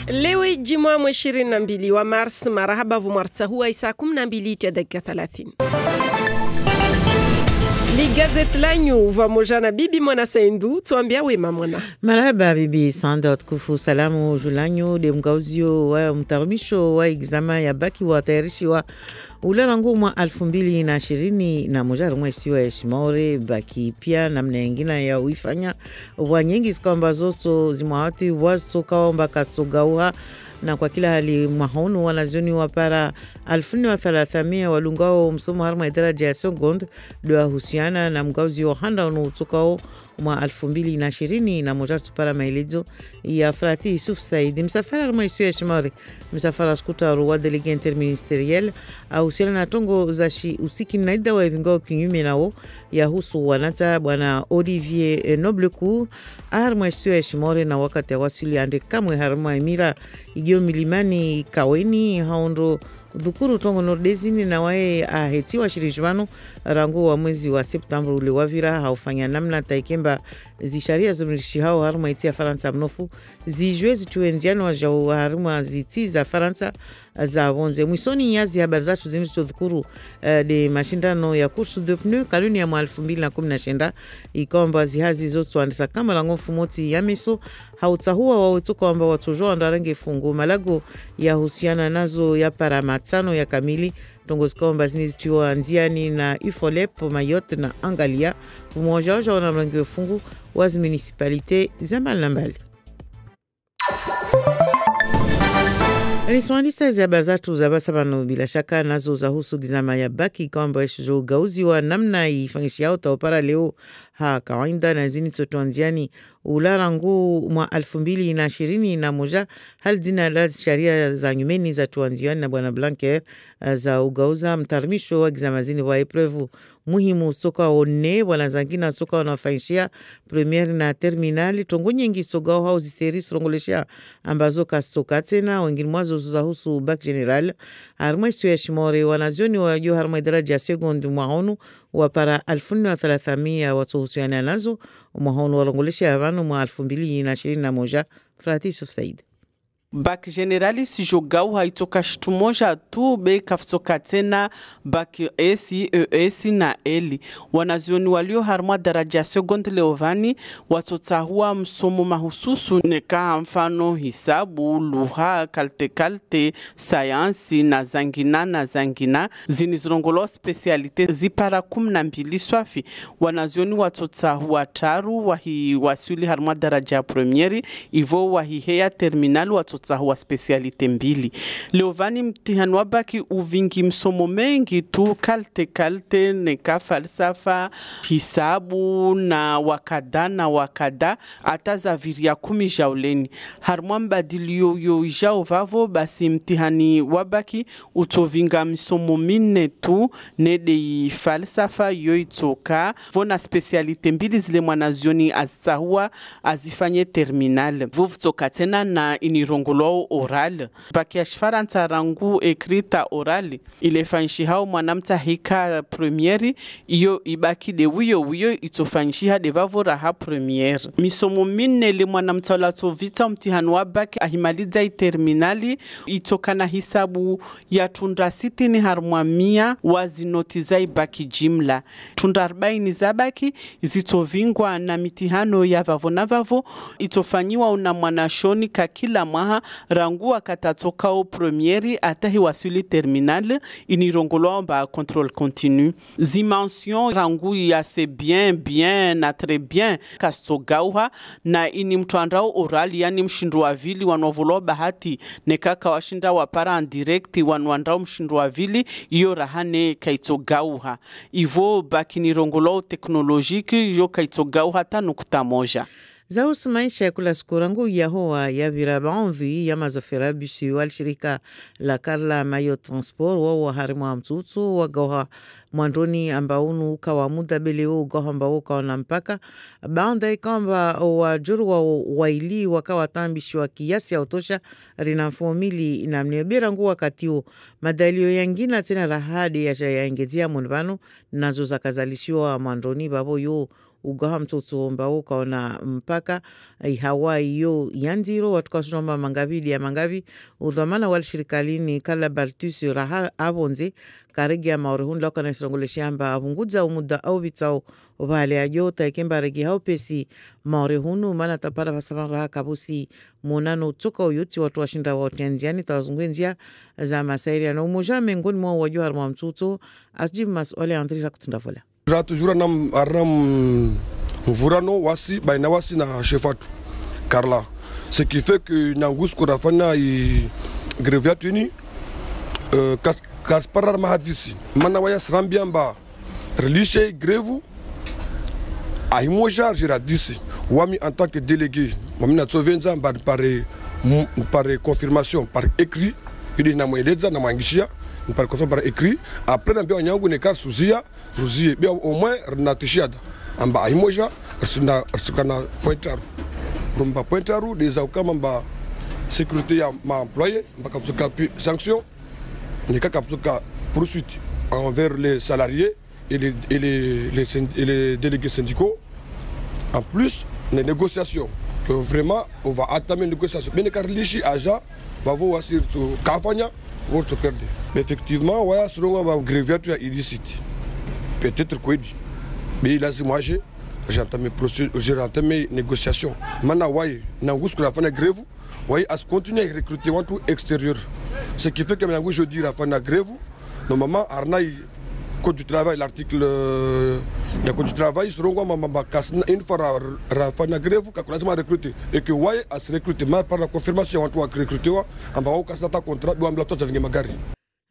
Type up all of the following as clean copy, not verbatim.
Leo Ijumaa 22 wa Mars, marahaba vumartsa huwa saa 12 dakika 30. Ligazeti lanyu pamoja na bibi Mwana Saindu, tuambia wema Mwana. Marahaba bibi Sanda, tukufu salamu julanyu de mgauzio wa mtarumisho wa exama ya baki wa tayarishi wa ularangu mwa 2020 na mojaru mwesi wa Eshimore baki pia namna nyingine ya uifanya wa nyingi sikwamba zoso zimawati wazo kaomba kasogauha na kwa kila hali mahonu wanazioni wapara 1300 walungao msomo harma idaraja ya second doa husiana na mgauzi wa handa unutukao mwa 2020 na moja tupara maelezo ya Frati Yusuf Said msafara harma isu ya Shimari msafara skuta ruwa delege interministeriel husiana na tongo za usiki naida wa evingao kinyume nao ya husu wanata bwana Olivier Noblecourt harma isu ya Shimari na wakati ya wasili ande kamwe harma emira igio milimani kaweni haondo dhukuru tongo nordezini na wae aheti wa shirishwano rangu wa mwezi wa September ule wavira haufanya namna taikemba zisharia zumrishi hao haruma iti ya Faransa mnofu zijwe zituenziano wa jau haruma ziti za Faransa za wonze mwisoni nyazi habari zatu zinizo dhukuru de mashindano ya kursu de pneu kaluni ya 2019 ikomba zihazi zoto andisa kama langofu moti ya meso hautahua wautuka wamba watujo andarange fungu malago ya husiana nazo ya paramatano ya kamili tongo sikomba zinizitiwa nziani na Ifolep, Mayotte na Angalia umoja oja wanarange fungu wazi municipalite za mbali. Riswandisa za bazatu za basabano bila shaka nazo za husu gizama ya baki kwamba esho gauzi wa namna ifangishi yao taopara leo kawaida na zini totuanziani ularangu mwa 2020 na moja hal dina la sharia za nyumeni za tuanziani na bwana Blanquer za ugauza mtarmisho wa gizamazini wa eprevu muhimu soka one wana zangina soka wanafanyishia premier na terminali tongo nyingi sogao hao ziseri srongolesha ambazo kasoka tena wengine mwazo za husu bak general harma isu ya Shimore wanazioni wajio harma idaraja ya second mwahonu wapara 1300 watu husiana nazo mwahonu walongolesha havano mwa 2021 Frati Yusuf Said. Bak generali si jogau haitoka shitu moja tu be kafsoka tena bak ES na Eli wanazioni walio harma daraja second leovani watotahua msomo mahususu neka mfano hisabu, lugha, kalte, sayansi na zangina zinizrongolo specialite zipara 12 swafi wanazioni watotahua taru wahi wasuli harma daraja premieri ivo wahi heya terminal wa specialite mbili. Leovani mtihani wabaki uvingi msomo mengi tu kalte neka falsafa, hisabu na wakada ataza viria 10 jauleni. Harmwa mbadilio yo jao vavo basi mtihani wabaki utovinga msomo minne tu nede falsafa yo itoka vona specialite mbili zile mwanazioni azitahua azifanye terminal. Vuvtoka tena na inirongo oral baki ya Faransa rangu ekrita orali ile fanshi hao mwanamta hika premieri iyo ibaki de wiyo itofanshi ha devavora ha premier misomo minne le mwanamta la tovita mtihani wa baki ahimaliza terminali itokana hisabu ya tunda 60 harmwa 100 wazinotiza ibaki jimla tunda 40 zabaki zitovingwa na mitihano ya vavo itofanyiwa una mwanashoni ka kila mwaha rangu akatatoka au premieri atahi wasuli terminal inirongolo ba contrôle continu dimension rangu ya c'est bien na très bien kastogauha na ini mtuandao oral yani mshindu wa vili wanovolo bahati nekaka washinda wapara en direct wanwandao mshindu wa vili iyo rahane kaitogauha ivo bakinirongolo teknolojiki yo kaitogauha tanukta moja za usumaisha ya kula skurangu ya hoa ya virabanvi ya mazofera bisi wal shirika la Karla Mayo Transport wa harimu wa mtutu wa gawa mwandoni ambaunu ukawa muda bele ugaho ambao ukaona mpaka baanda ikamba wajuru wa waili wakawa tambishwa kiasi ya utosha rinafomili na mniobira ngu wakati huo madalio yangina tena rahadi ya yaingezia munvano nazo zakazalishiwa mwandoni babo yo ugaha mtoto mbao kaona mpaka Hawaii yo yanziro watukasomba mangavi ya mangavi udhamana wal shirikalini kala Bartus raha abonze karegi ya maurihun loka na isrongole shamba abunguza umuda au vitao vale ajota ikemba regi haupesi maurihunu mana tapara fasama raha kabusi monano toka uyuti watu washinda watenziani tawazungwenzia za masairi na umoja mengoni mwa wajuhar mwa mtoto asjibu maswali andri rakutundafola toujours arnam mvurano wasi baina wasi na chefatu Carla, ce qui fait que nangus kurafanya greviatu ini kasparar mahadisi mana waya srambiamba relishe grevu aimoja jiradisi wami en tant que délégué mamina tsovenza par confirmation par écrit ili na mweleza na mwangishia par confirmation par écrit après na bia nyangu ne kar suzia ruzie bia au moins renatishada amba aimoja sina pointaru rumba pointaru des aukama mba sécurité ya ma employé mbaka fuka sanction ni kaka fuka poursuite envers les salariés et les délégués syndicaux. En plus les négociations que vraiment on va entamer une négociation mais car lichi aja va voir sur kafanya ou se perdre. Mais effectivement ouais selon va gréver tu illicite peut-être quoi mais lazima moi j'ai entamé négociation maintenant ouais nangus que la fin de grève ouais à continuer à recruter en tout extérieur ce qui fait que nangus je dis la fin de grève normalement arnaï code du travail l'article le code du travail seront une fois la fin de grève quand on a recruté et que ouais à se recruter par la confirmation en tout à recruter en bas au cas de contrat ou en blato de magari.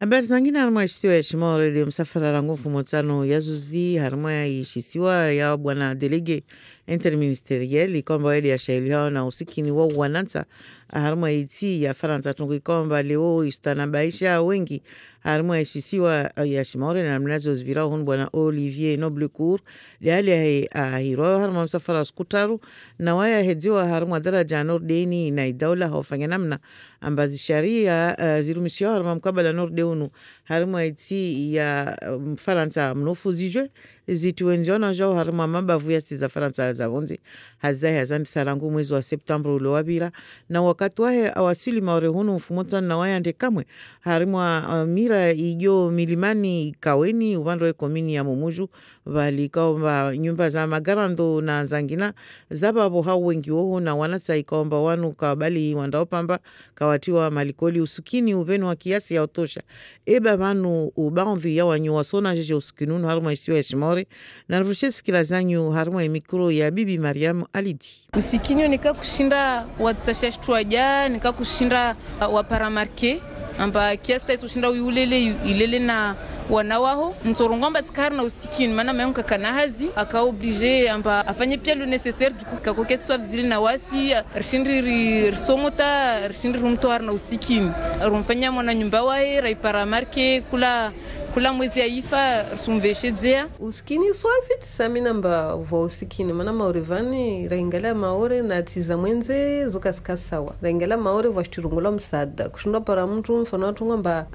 Habari zingine harma ishisiwa ya shimo redio msafara rangufu motano yazuzi harma ya ishisiwa ya bwana delege interministeriel ikomba weli ya shaili hao na usikini wa wanansa harma iti ya Faransa tungu ikomba leo istanabaisha wengi harma ya ishisiwa ya shimore na mnazi uzbira hunu bwana Olivier Noblecourt liali ya hiro harma msafara skutaru na waya hedziwa harma daraja nordeni na idaula haufanya namna ambazi sharia zirumishio harma mkabala nordeunu harma iti ya Faransa mnofu zijwe zituenziona jao harma mabavu ya za Faransa za onzi hazai hazandi sarangu mwezi wa September ulowabira na wakati wahe awasili maorehunu mfumota na wayande kamwe harma mira ijo milimani kaweni uvandwe komini ya Mumuju vali kaomba nyumba za magarando na zangina zababo hao wengi woho na wanatsa ikaomba wanu kabali wandaopamba kawatiwa malikoli usukini uvenu wa kiasi ya otosha eba vanu ubaondhi ya wanyu wasona jeje usukinunu harma isiwa ya shimore na navushesu kila zanyu harma ya mikro ya bibi Mariam Alidi. Usikini nika kushinda watsashashtuaja nika kushinda waparamarke amba kiasi taitu shinda ilele na wanawaho mtorongomba tsikari na usikini mana mayonka kanahazi akaoblige amba afanye pia le nécessaire du coup kakoketi swa vizili na wasi rishindiri risomota rishindiri rumtoar na usikini rumfanya mwana nyumba wae raiparamarke kula mwezi ya ifa sumveshedzea usikini swafit samina mba vo usikini mana maorevani raingala maore na tiza mwenze zoka sawa raingala maore vashturungula msada kushunda para mtu mfano watu ngamba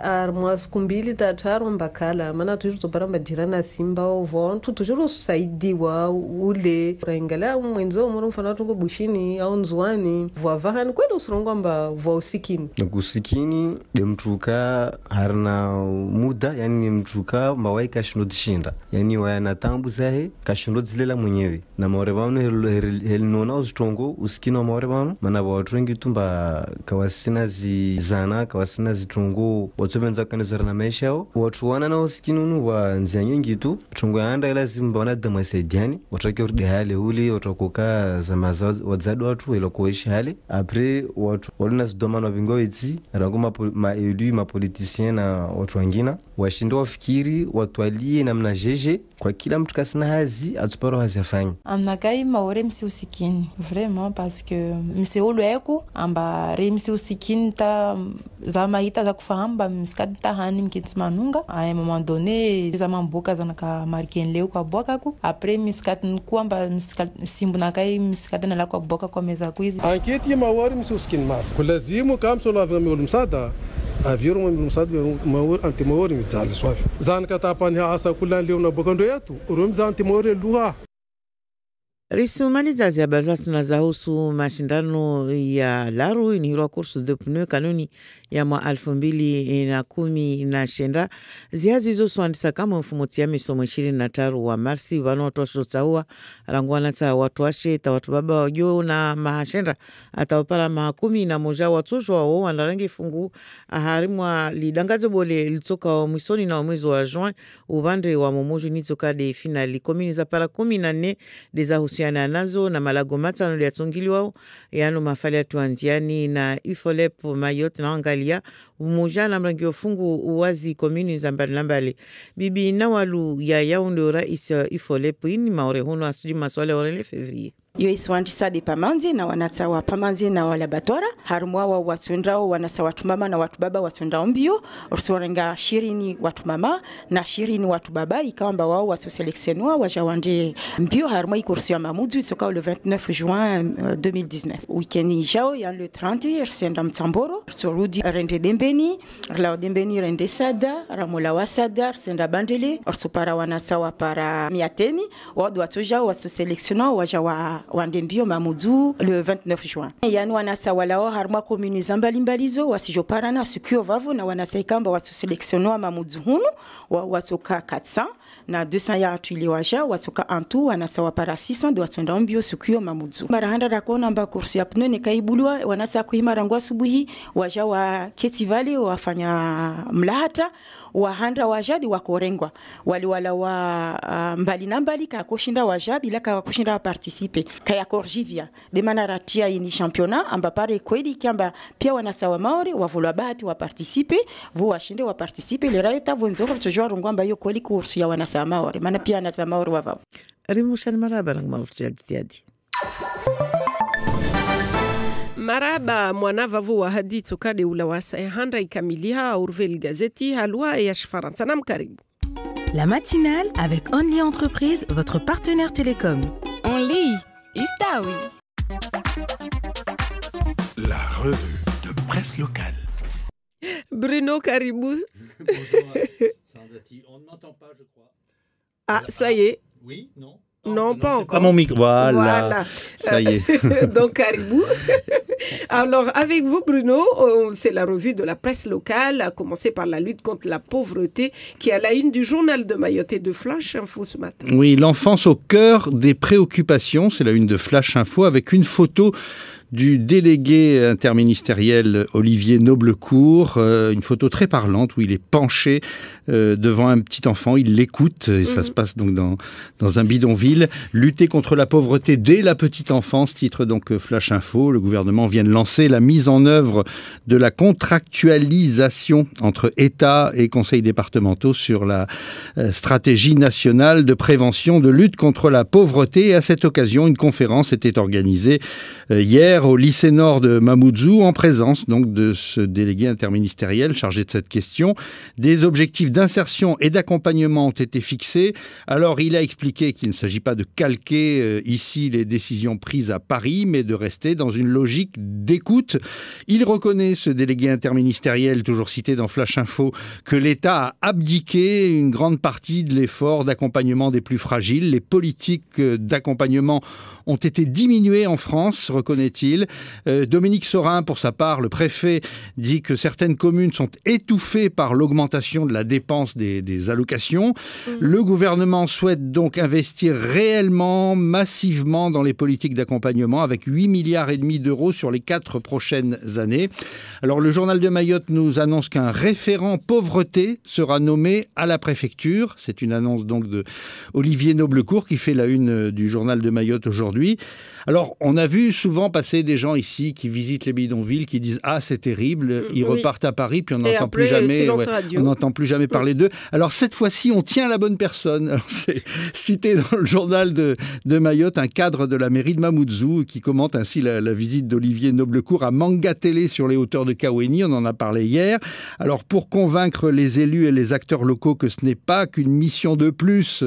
armwa skumbili tataru mbakala mana tujiru para mbajirana simba ovo tujiru saidiwa ule raingala mwenzo mwana mfano watu ngo bushini au nzwani vavahani kweli usurungwa mba vo usikini usikini demtuka harna muda yani mtuka mbawai kashindo tishinda yani wayana tambu zahe kashindo zilela mwenyewe na maorebano helinona uzitongo usikini wa maorebano mana watu wengi tumba kawasina zizana kawasina zitongo watubenza kanizara na maisha yao watu wana na usikini unu wa nzia nyingi tu tongo ya anda ila zimba wana dama saidiani watake uride hali huli watakuka zama wadzadu watu ilo kuishi hali apre watu walina zidomano wa bingo iti rangu ma-edu ma-politisien na watu wengine washinde wafikiri watwalie namna jeje kwa kila mtu kasina hazi atuparo hazi afanye amnakai maore msi usikini vraiment parce que msi ulueko amba re msi usikini ta za mahita za kufahamba msikati ta hani mkitimanunga a un moment donné za mamboka za naka marquien leo kwa boka ku après msikati nkuamba msikati simbu nakai msikati na la kwa boka kwa meza kuizi anketi maore msi usikini mar kulazimu kamso la vami ulmsada aviru mwa msadu mawur antimawuri mitsali swafi zan katapani asa kula leo na bokando yetu urumza antimawuri luha risumaliza habari za tunazahusu mashindano ya Laru inihirwa kursu de pneu kanuni ya mwa 2019 ziazi zo swandisa kama mfumutia misomo 23 wa marsi wano watoshotaua rangwana ta watu washe ta watu baba wajo na mahashenda atawapala mahakumi na moja watushwa wao wanarangi fungu aharimwa lidangazo bole litoka wa mwisoni na mwezi wa juin ubande wa momoju nitoka de finali komini za para 14 deza husiana nazo na malago matano liatungili wao yano mafali ya tuanziani na Ifolep Mayotte na Angalia umoja na mrangi ofungu uwazi komini za mbali bibi Nawalu ya Yaounde rais Ifolep ini maore hono asudi maswale orele fevrier yo iswandisa de pamanzi na wanatawa pamanzi na wala batora harumwa wa watundrao wanasa watu mama na watu baba watundrao mbio ursuwarenga 20 watu mama na 20 watu baba ikamba wao wasoseleksionwa wajawande mbio harumwa ikursu ya mamudu isoka le 29 juin 2019 weekend jao ya le 30 irsenda mtamboro ursurudi rende dembeni rlao dembeni rende sada ramola wasada senda bandele ursupara wanasa para miateni wadu watuja wasoseleksionwa wajawa wandembio mamudu le 29 juin yani wanasa walao harma komuni zambali mbalizo wasijoparana sikio vavu na wanasa ikamba watuseleksionwa mamudu hunu watoka 400 na 200 ya atuli waja watoka antu wanasa wapara 600 de watonda mbio sikio mamudu marahanda rakona mba kursi ya pneu nekaibulwa wanasa kuhimara ngwa subuhi waja wa ketivali wafanya mlahata wahanda wajadi wakorengwa wali wala wa mbali na mbali kakoshinda waja bila kakushinda participe kaya korjivia de manaratia ini championnat amba pare kweli kamba pia wanasawa maore wavulwa bahati wa participe vo washinde wa participe le raita vonzoro tujua rungwamba yo kweli kursu ya wanasawa maore maana pia wanasawa maore wavao rimushan maraba nang mafutia bitiadi maraba mwanavavu wa hadithi kade ulawasa ya handa ikamiliha urveli gazeti halwa ya Faransa na mkaribu. La matinale avec Only Entreprise, votre partenaire télécom. Only, Istawi. La revue de presse locale. Bruno, karibu. Bonjour, Sandati. On ne m'entend pas, je crois. Ah, ça y est. Oui, non. Non, pas encore. Pas mon micro. Voilà. Ça y est. Donc, caribou. Alors, avec vous, Bruno, c'est la revue de la presse locale, à commencer par la lutte contre la pauvreté, qui est à la une du journal de Mayotte et de Flash Info ce matin. Oui, l'enfance au cœur des préoccupations, c'est la une de Flash Info, avec une photo du délégué interministériel Olivier Noblecourt, une photo très parlante où il est penché devant un petit enfant, il l'écoute, et ça se passe donc dans un bidonville. Lutter contre la pauvreté dès la petite enfance, titre donc Flash Info. Le gouvernement vient de lancer la mise en œuvre de la contractualisation entre État et conseils départementaux sur la stratégie nationale de prévention de lutte contre la pauvreté. Et à cette occasion, une conférence était organisée hier au lycée Nord de Mamoudzou, en présence donc de ce délégué interministériel chargé de cette question. Des objectifs d'insertion et d'accompagnement ont été fixés. Alors, il a expliqué qu'il ne s'agit pas de calquer ici les décisions prises à Paris, mais de rester dans une logique d'écoute. Il reconnaît, ce délégué interministériel, toujours cité dans Flash Info, que l'État a abdiqué une grande partie de l'effort d'accompagnement des plus fragiles. Les politiques d'accompagnement ont été diminuées en France, reconnaît-il. Dominique Sorin, pour sa part, le préfet, dit que certaines communes sont étouffées par l'augmentation de la dépense des allocations. Le gouvernement souhaite donc investir réellement, massivement dans les politiques d'accompagnement avec 8,5 milliards d'euros sur les 4 prochaines années. Alors le journal de Mayotte nous annonce qu'un référent pauvreté sera nommé à la préfecture. C'est une annonce donc de Olivier Noblecourt qui fait la une du journal de Mayotte aujourd'hui. Alors on a vu souvent passer sais des gens ici qui visitent les bidonvilles, qui disent « Ah, c'est terrible », ils Oui. repartent à Paris, puis on Et n'entend après, plus jamais, silence radio. on n'entend plus jamais parler d'eux. Alors cette fois-ci, on tient la bonne personne. Alors, c'est cité dans le journal de Mayotte, un cadre de la mairie de Mamoudzou qui commente ainsi la visite d'Olivier Noblecourt à Mangatélé sur les hauteurs de Kaweni. On en a parlé hier. Alors pour convaincre les élus et les acteurs locaux que ce n'est pas qu'une mission de plus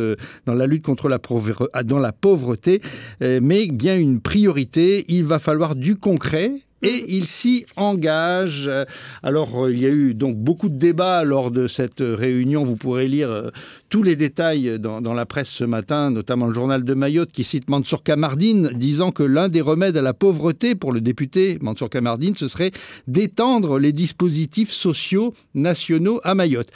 dans la lutte contre la pauvreté, mais bien une priorité, il va falloir du concret. Et il s'y engage. Alors, il y a eu donc beaucoup de débats lors de cette réunion. Vous pourrez lire tous les détails dans la presse ce matin, notamment le journal de Mayotte qui cite Mansour Kamardine, disant que l'un des remèdes à la pauvreté pour le député Mansour Kamardine, ce serait d'étendre les dispositifs sociaux nationaux à Mayotte.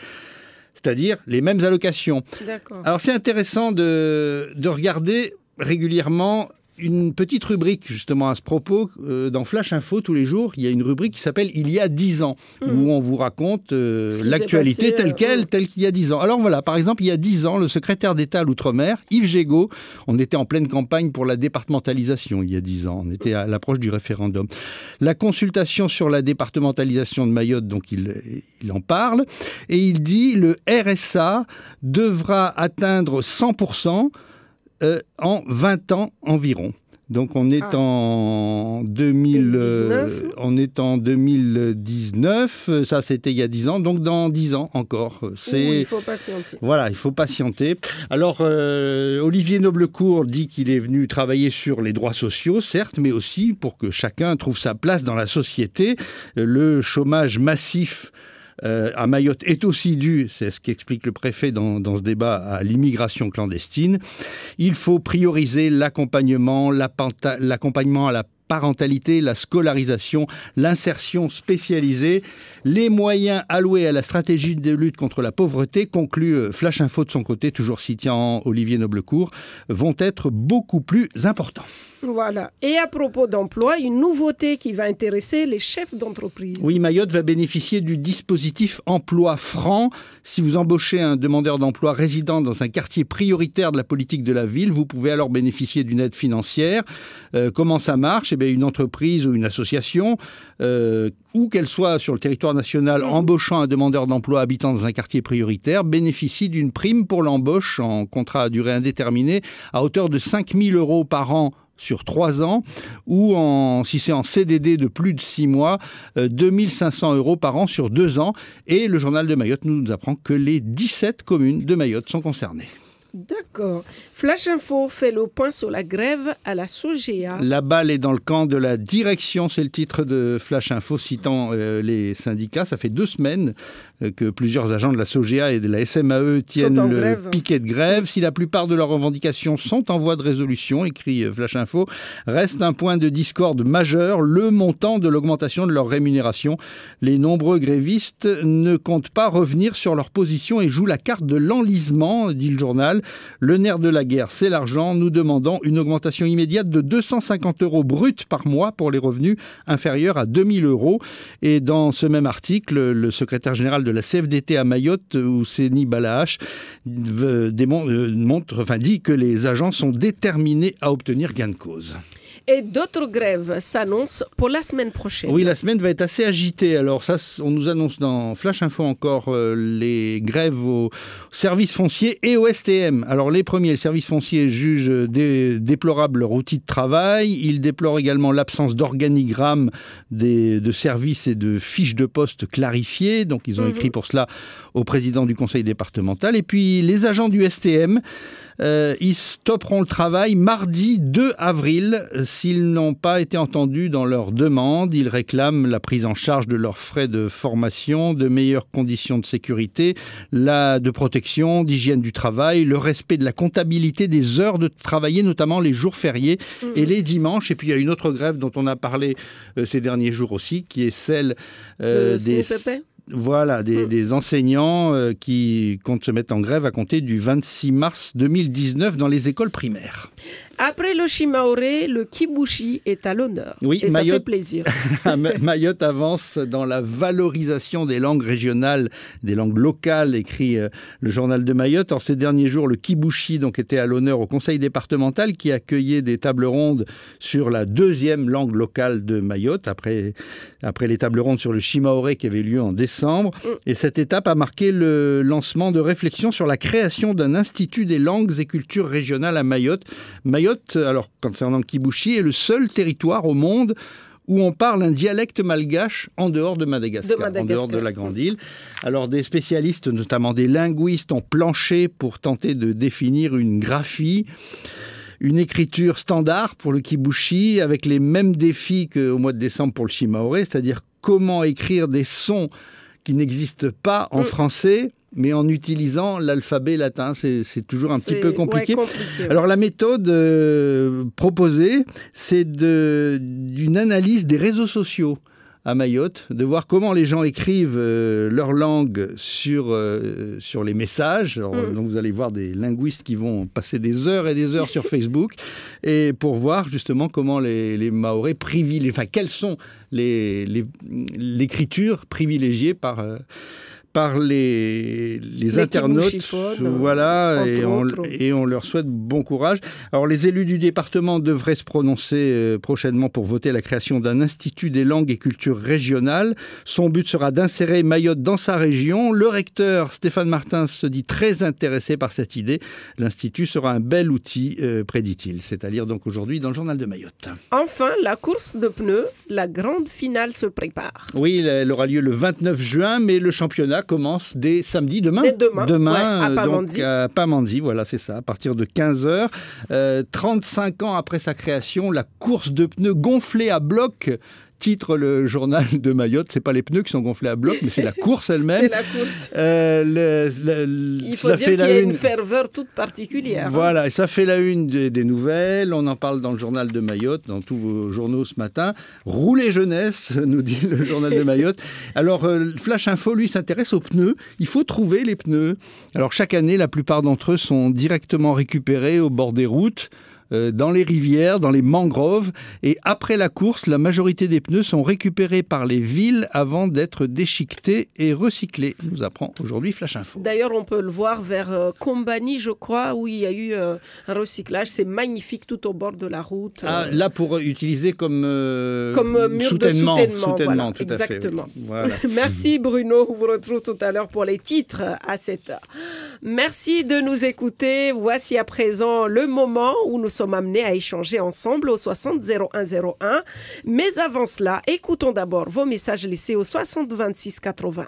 C'est-à-dire les mêmes allocations. D'accord. Alors, c'est intéressant de regarder régulièrement une petite rubrique justement à ce propos dans Flash Info tous les jours. Il y a une rubrique qui s'appelle « Il y a 10 ans » où on vous raconte l'actualité telle qu'il y a 10 ans. Alors voilà, par exemple, il y a 10 ans, le secrétaire d'État à l'Outre-mer, Yves Gégaud, on était en pleine campagne pour la départementalisation il y a 10 ans. On était à l'approche du référendum. La consultation sur la départementalisation de Mayotte, donc il en parle, et il dit « Le RSA devra atteindre 100% en 20 ans environ ». Donc on est en 2019, ça c'était il y a 10 ans, donc dans 10 ans encore. Il faut patienter. Voilà, il faut patienter. Alors Olivier Noblecourt dit qu'il est venu travailler sur les droits sociaux, certes, mais aussi pour que chacun trouve sa place dans la société. Le chômage massif à Mayotte est aussi dû, c'est ce qu'explique le préfet dans ce débat, à l'immigration clandestine. Il faut prioriser l'accompagnement à la parentalité, la scolarisation, l'insertion spécialisée, les moyens alloués à la stratégie de lutte contre la pauvreté, conclut Flash Info de son côté, toujours citant Olivier Noblecourt, vont être beaucoup plus importants. Voilà. Et à propos d'emploi, une nouveauté qui va intéresser les chefs d'entreprise. Oui, Mayotte va bénéficier du dispositif emploi franc. Si vous embauchez un demandeur d'emploi résidant dans un quartier prioritaire de la politique de la ville, vous pouvez alors bénéficier d'une aide financière. Comment ça marche ? Eh bien, une entreprise ou une association, où qu'elle soit sur le territoire national, embauchant un demandeur d'emploi habitant dans un quartier prioritaire, bénéficie d'une prime pour l'embauche en contrat à durée indéterminée à hauteur de 5 000 € par an sur 3 ans, ou si c'est en CDD de plus de 6 mois, 2 500 € par an sur 2 ans. Et le journal de Mayotte nous apprend que les 17 communes de Mayotte sont concernées. D'accord. Flash Info fait le point sur la grève à la SOGEA. La balle est dans le camp de la direction, c'est le titre de Flash Info citant les syndicats. Ça fait 2 semaines que plusieurs agents de la SOGEA et de la SMAE tiennent le piquet de grève. Si la plupart de leurs revendications sont en voie de résolution, écrit Flash Info, reste un point de discorde majeur, le montant de l'augmentation de leur rémunération. Les nombreux grévistes ne comptent pas revenir sur leur position et jouent la carte de l'enlisement, dit le journal. Le nerf de la guerre, c'est l'argent. Nous demandons une augmentation immédiate de 250 € bruts par mois pour les revenus inférieurs à 2 000 €. Et dans ce même article, le secrétaire général de la CFDT à Mayotte, Ousseni Balahache, dit que les agents sont déterminés à obtenir gain de cause. Et d'autres grèves s'annoncent pour la semaine prochaine. Oui, la semaine va être assez agitée. Alors ça, on nous annonce dans Flash Info encore les grèves au service foncier et au STM. Alors les premiers, le service foncier juge déplorable leur outil de travail. Il déplore également l'absence d'organigramme de services et de fiches de poste clarifiées. Donc ils ont écrit pour cela au président du conseil départemental. Et puis les agents du STM, ils stopperont le travail mardi 2 avril s'ils n'ont pas été entendus dans leur demande. Ils réclament la prise en charge de leurs frais de formation, de meilleures conditions de sécurité, de protection, d'hygiène du travail, le respect de la comptabilité des heures de travailler, notamment les jours fériés et les dimanches. Et puis il y a une autre grève dont on a parlé ces derniers jours aussi, qui est celle des... Voilà, des enseignants qui comptent se mettre en grève à compter du 26 mars 2019 dans les écoles primaires. Après le Shimaoré, le Kibushi est à l'honneur. Oui, et Mayotte, ça fait plaisir. Mayotte avance dans la valorisation des langues régionales, des langues locales, écrit le journal de Mayotte. Or, ces derniers jours, le Kibushi donc, était à l'honneur au conseil départemental qui accueillait des tables rondes sur la deuxième langue locale de Mayotte, après les tables rondes sur le Shimaoré qui avait lieu en décembre. Et cette étape a marqué le lancement de réflexions sur la création d'un institut des langues et cultures régionales à Mayotte. Mayotte, alors concernant le Kibushi, est le seul territoire au monde où on parle un dialecte malgache en dehors de Madagascar, en dehors de la grande île. Alors des spécialistes, notamment des linguistes, ont planché pour tenter de définir une graphie, une écriture standard pour le Kibushi, avec les mêmes défis qu'au mois de décembre pour le Shimaoré, c'est-à-dire comment écrire des sons qui n'existent pas en français, mais en utilisant l'alphabet latin. C'est toujours un petit peu compliqué. Alors la méthode proposée, c'est d'une analyse des réseaux sociaux à Mayotte, de voir comment les gens écrivent leur langue sur les messages. Alors, donc vous allez voir des linguistes qui vont passer des heures et des heures sur Facebook, et pour voir justement comment les Mahorais privilégient, enfin quelles sont l'écriture privilégiée par les internautes, voilà, et on leur souhaite bon courage. Alors les élus du département devraient se prononcer prochainement pour voter la création d'un institut des langues et cultures régionales. Son but sera d'insérer Mayotte dans sa région. Le recteur Stéphane Martin se dit très intéressé par cette idée. L'institut sera un bel outil, prédit-il. C'est à lire donc aujourd'hui dans le journal de Mayotte. Enfin, la course de pneus, la grande finale se prépare. Oui, elle aura lieu le 29 juin, mais le championnat commence dès samedi, demain, à Pamandzi. Donc à Pamandzi, voilà, c'est ça, à partir de 15h. 35 ans après sa création, la course de pneus gonflée à bloc, titre le journal de Mayotte. C'est pas les pneus qui sont gonflés à bloc, mais c'est la course elle-même. C'est la course. Il faut dire qu'il y a une ferveur toute particulière. Voilà, et ça fait la une des nouvelles. On en parle dans le journal de Mayotte, dans tous vos journaux ce matin. Roulez jeunesse, nous dit le journal de Mayotte. Alors, Flash Info, lui, s'intéresse aux pneus. Il faut trouver les pneus. Alors, chaque année, la plupart d'entre eux sont directement récupérés au bord des routes, dans les rivières, dans les mangroves. Et après la course, la majorité des pneus sont récupérés par les villes avant d'être déchiquetés et recyclés, nous apprend aujourd'hui Flash Info. D'ailleurs, on peut le voir vers Combani, je crois, où il y a eu un recyclage. C'est magnifique tout au bord de la route. Là, pour utiliser comme mur soutènement, de soutènement. Voilà, tout exactement. À fait, oui. Voilà. Merci Bruno, on vous retrouve tout à l'heure pour les titres à 7h. Merci de nous écouter. Voici à présent le moment où nous sommes amenés à échanger ensemble au 60 0101. Mais avant cela, écoutons d'abord vos messages laissés au 60 26 81.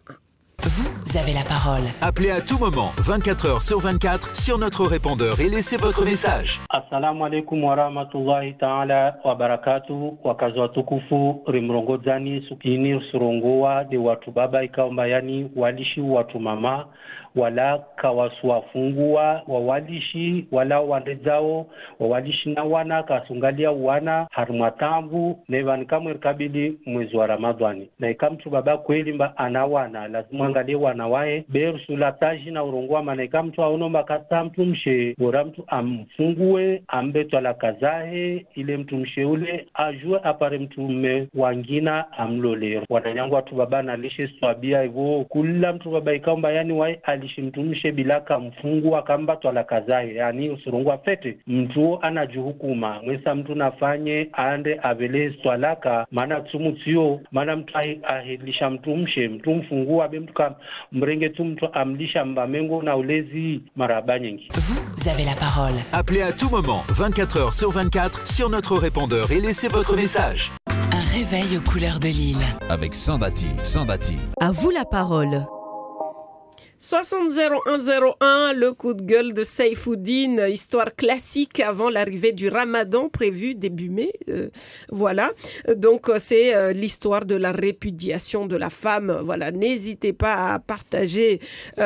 Vous avez la parole. Appelez à tout moment, 24h/24, sur notre répondeur et laissez votre message. Assalamu alaikum wa rahmatullahi ta'ala wa barakatuh. Wakazi watukufu rimrongozani sukini surongoa de watu baba ikaombayani walishi watu mama wala kawasuwafungua wawalishi wala wandezao wawalishi na wana kasungalia wana harmatambu nevani kamwe kabili mwezi wa Ramadhani na ikamtu baba kweli mba anawana lazima angalie wana wae bersula taji na urongoa maana ikamtu aonomba kata mtu mshe bora mtu amfungue ambetwa la kazahe ile mtu mshe ule ajue apare mtu mme wangina amlolero wananyangu watu baba na lishe swabia hivyo kula mtu baba ikaomba yani wae alishimtumishe bilaka mfungu akamba twala kazae yani usurungwa fete mtu anajuhukuma mwesa mtu nafanye ande avele swalaka maana tsumutio maana mtu ahilisha mtumshe mtu mfungu abe mtu kam mrenge tu mtu amlisha mbamengo na ulezi maraba nyingi. Vous avez la parole. Appelez à tout moment, 24h/24, sur notre répondeur et laissez votre message. Un réveil aux couleurs de l'île. Avec Sandati. À vous la parole. 60 0101, le coup de gueule de Saifoudine, histoire classique avant l'arrivée du Ramadan prévu début mai. Voilà, donc c'est l'histoire de la répudiation de la femme. Voilà, n'hésitez pas à partager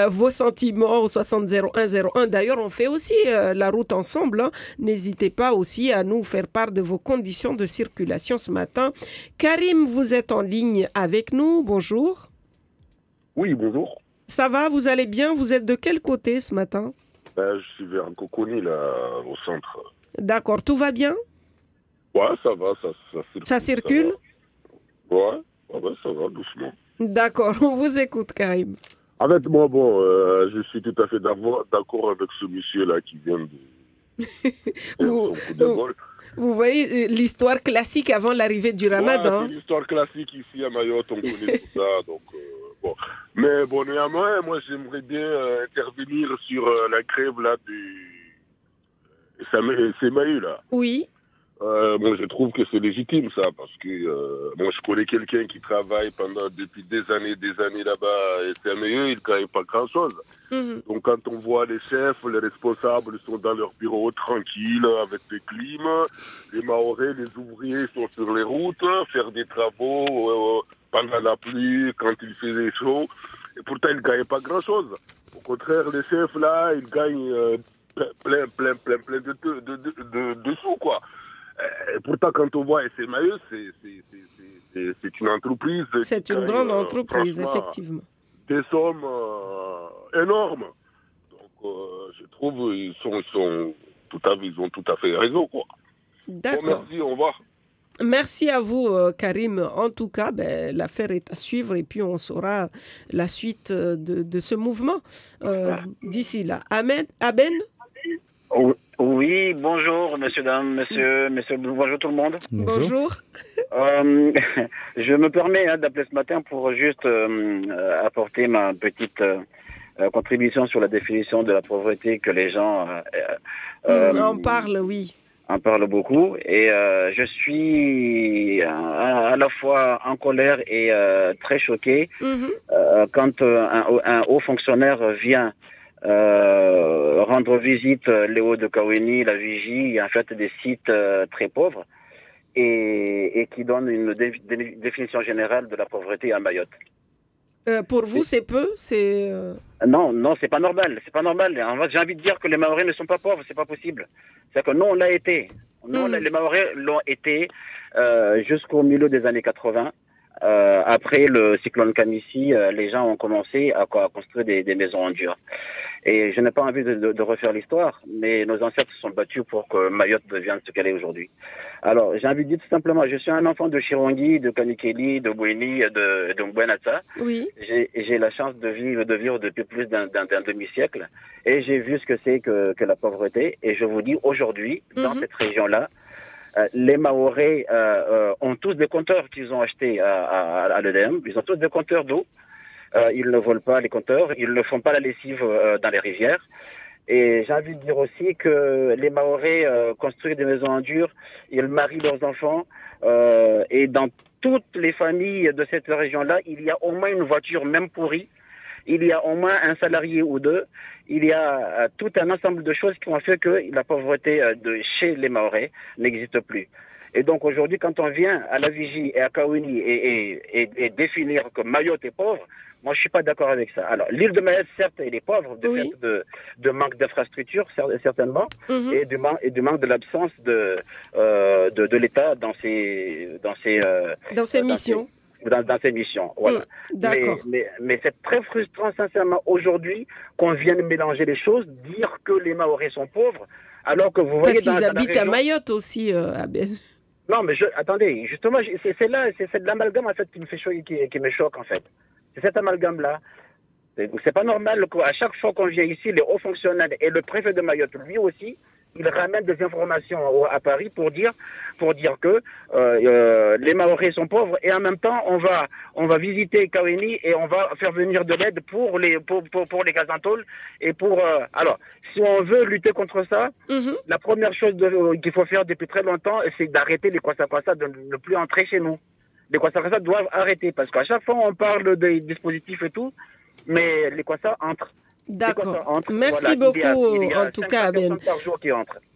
vos sentiments au 60 0101. D'ailleurs, on fait aussi la route ensemble. Hein. N'hésitez pas aussi à nous faire part de vos conditions de circulation ce matin. Karim, vous êtes en ligne avec nous. Bonjour. Oui, bonjour. Ça va, vous allez bien? Vous êtes de quel côté ce matin? Je suis vers Coconi, là, au centre. D'accord, tout va bien? Ouais, ça va, ça circule. Ça circule? Ouais, ça va, doucement. D'accord, on vous écoute, Karim. En fait, moi, je suis tout à fait d'accord avec ce monsieur-là qui vient de... Vous voyez l'histoire classique avant l'arrivée du Ramadan. Ouais, c'est l'histoire classique ici à Mayotte, on connaît tout ça, donc bon. Mais bon, néanmoins, moi j'aimerais bien intervenir sur la grève là c'est Mahu là. Oui. Moi je trouve que c'est légitime ça, parce que moi je connais quelqu'un qui travaille depuis des années là-bas et c'est Mahu, il ne gagne pas grand-chose. Donc quand on voit les chefs, les responsables sont dans leur bureau tranquilles avec des clims, les Mahorais, les ouvriers sont sur les routes, faire des travaux pendant la pluie, quand il faisait chaud, et pourtant ils ne gagnent pas grand-chose. Au contraire, les chefs là, ils gagnent plein de sous quoi. Et pourtant quand on voit SMAE, c'est une entreprise. C'est une grande entreprise, effectivement. Des sommes énormes. Donc, je trouve ils ont tout à fait raison, quoi. D'accord. Bon, merci, au revoir. Merci à vous, Karim. En tout cas, l'affaire est à suivre et puis on saura la suite de ce mouvement d'ici là. Aben? Oui, bonjour, monsieur, bonjour tout le monde. Bonjour. Je me permets d'appeler ce matin pour juste apporter ma petite contribution sur la définition de la pauvreté que les gens... on parle, oui. On parle beaucoup et je suis à la fois en colère et très choqué quand un haut fonctionnaire vient rendre visite Léo de Kaweni, la Vigie, en fait des sites très pauvres et qui donne une définition générale de la pauvreté à Mayotte. Pour vous, c'est peu, Non, c'est pas normal. C'est pas normal. En fait, j'ai envie de dire que les Mahorais ne sont pas pauvres, c'est pas possible. C'est que nous, on l'a été. Nous, les Mahorais l'ont été jusqu'au milieu des années 80. Après le cyclone Kamissi, les gens ont commencé à construire des maisons en dur. Et je n'ai pas envie de refaire l'histoire, mais nos ancêtres se sont battus pour que Mayotte devienne ce qu'elle est aujourd'hui. Alors, j'ai envie de dire tout simplement, je suis un enfant de Chirongi, de Kanikeli, de Boueni, de Mbouenata. Oui. J'ai la chance de vivre depuis plus d'un demi-siècle, et j'ai vu ce que c'est que la pauvreté. Et je vous dis, aujourd'hui, dans cette région-là, les Mahorais ont tous des compteurs qu'ils ont achetés à l'EDM. Ils ont tous des compteurs d'eau. Ils ne volent pas les compteurs. Ils ne font pas la lessive dans les rivières. Et j'ai envie de dire aussi que les Mahorais construisent des maisons en dur. Ils marient leurs enfants. Et dans toutes les familles de cette région-là, il y a au moins une voiture même pourrie. Il y a au moins un salarié ou deux. Il y a tout un ensemble de choses qui ont fait que la pauvreté chez les Mahorais n'existe plus. Et donc aujourd'hui, quand on vient à la Vigie et à Kaweni et définir que Mayotte est pauvre, moi je suis pas d'accord avec ça. Alors l'île de Mayotte, certes, elle est pauvre de manque d'infrastructures, certainement, et du manque de l'absence de l'État dans ses missions. Dans ces missions, voilà. D'accord. Mais c'est très frustrant, sincèrement, aujourd'hui, qu'on vienne mélanger les choses, dire que les Mahorais sont pauvres, alors que vous voyez... Parce qu'ils habitent à Mayotte aussi, Abel. Non, mais attendez, justement, c'est de l'amalgame, en fait, qui me choque, en fait. C'est cet amalgame-là. C'est pas normal qu'à chaque fois qu'on vient ici, les hauts fonctionnaires et le préfet de Mayotte, lui aussi, il ramène des informations à Paris pour dire que les Mahorais sont pauvres et en même temps on va visiter Kaweni et on va faire venir de l'aide pour les Gazantol et pour alors si on veut lutter contre ça, la première chose qu'il faut faire depuis très longtemps, c'est d'arrêter les Kwasa-Kwasa, de ne plus entrer chez nous. Les Kwasa-Kwasa doivent arrêter parce qu'à chaque fois on parle des dispositifs et tout, mais les Kwasa entrent. D'accord. Merci beaucoup, en tout cas, Aben.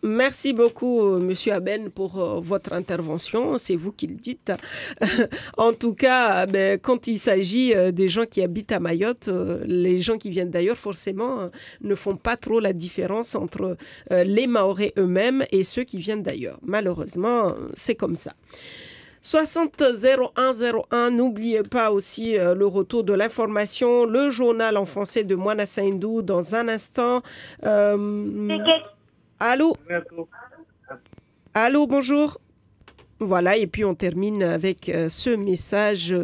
Merci beaucoup, Monsieur Aben, pour votre intervention. C'est vous qui le dites. En tout cas, quand il s'agit des gens qui habitent à Mayotte, les gens qui viennent d'ailleurs, forcément, ne font pas trop la différence entre les Mahorais eux-mêmes et ceux qui viennent d'ailleurs. Malheureusement, c'est comme ça. 60 01 01, n'oubliez pas aussi le retour de l'information, le journal en français de Moana Saindou dans un instant. Allô? Allô, bonjour. Voilà, et puis on termine avec ce message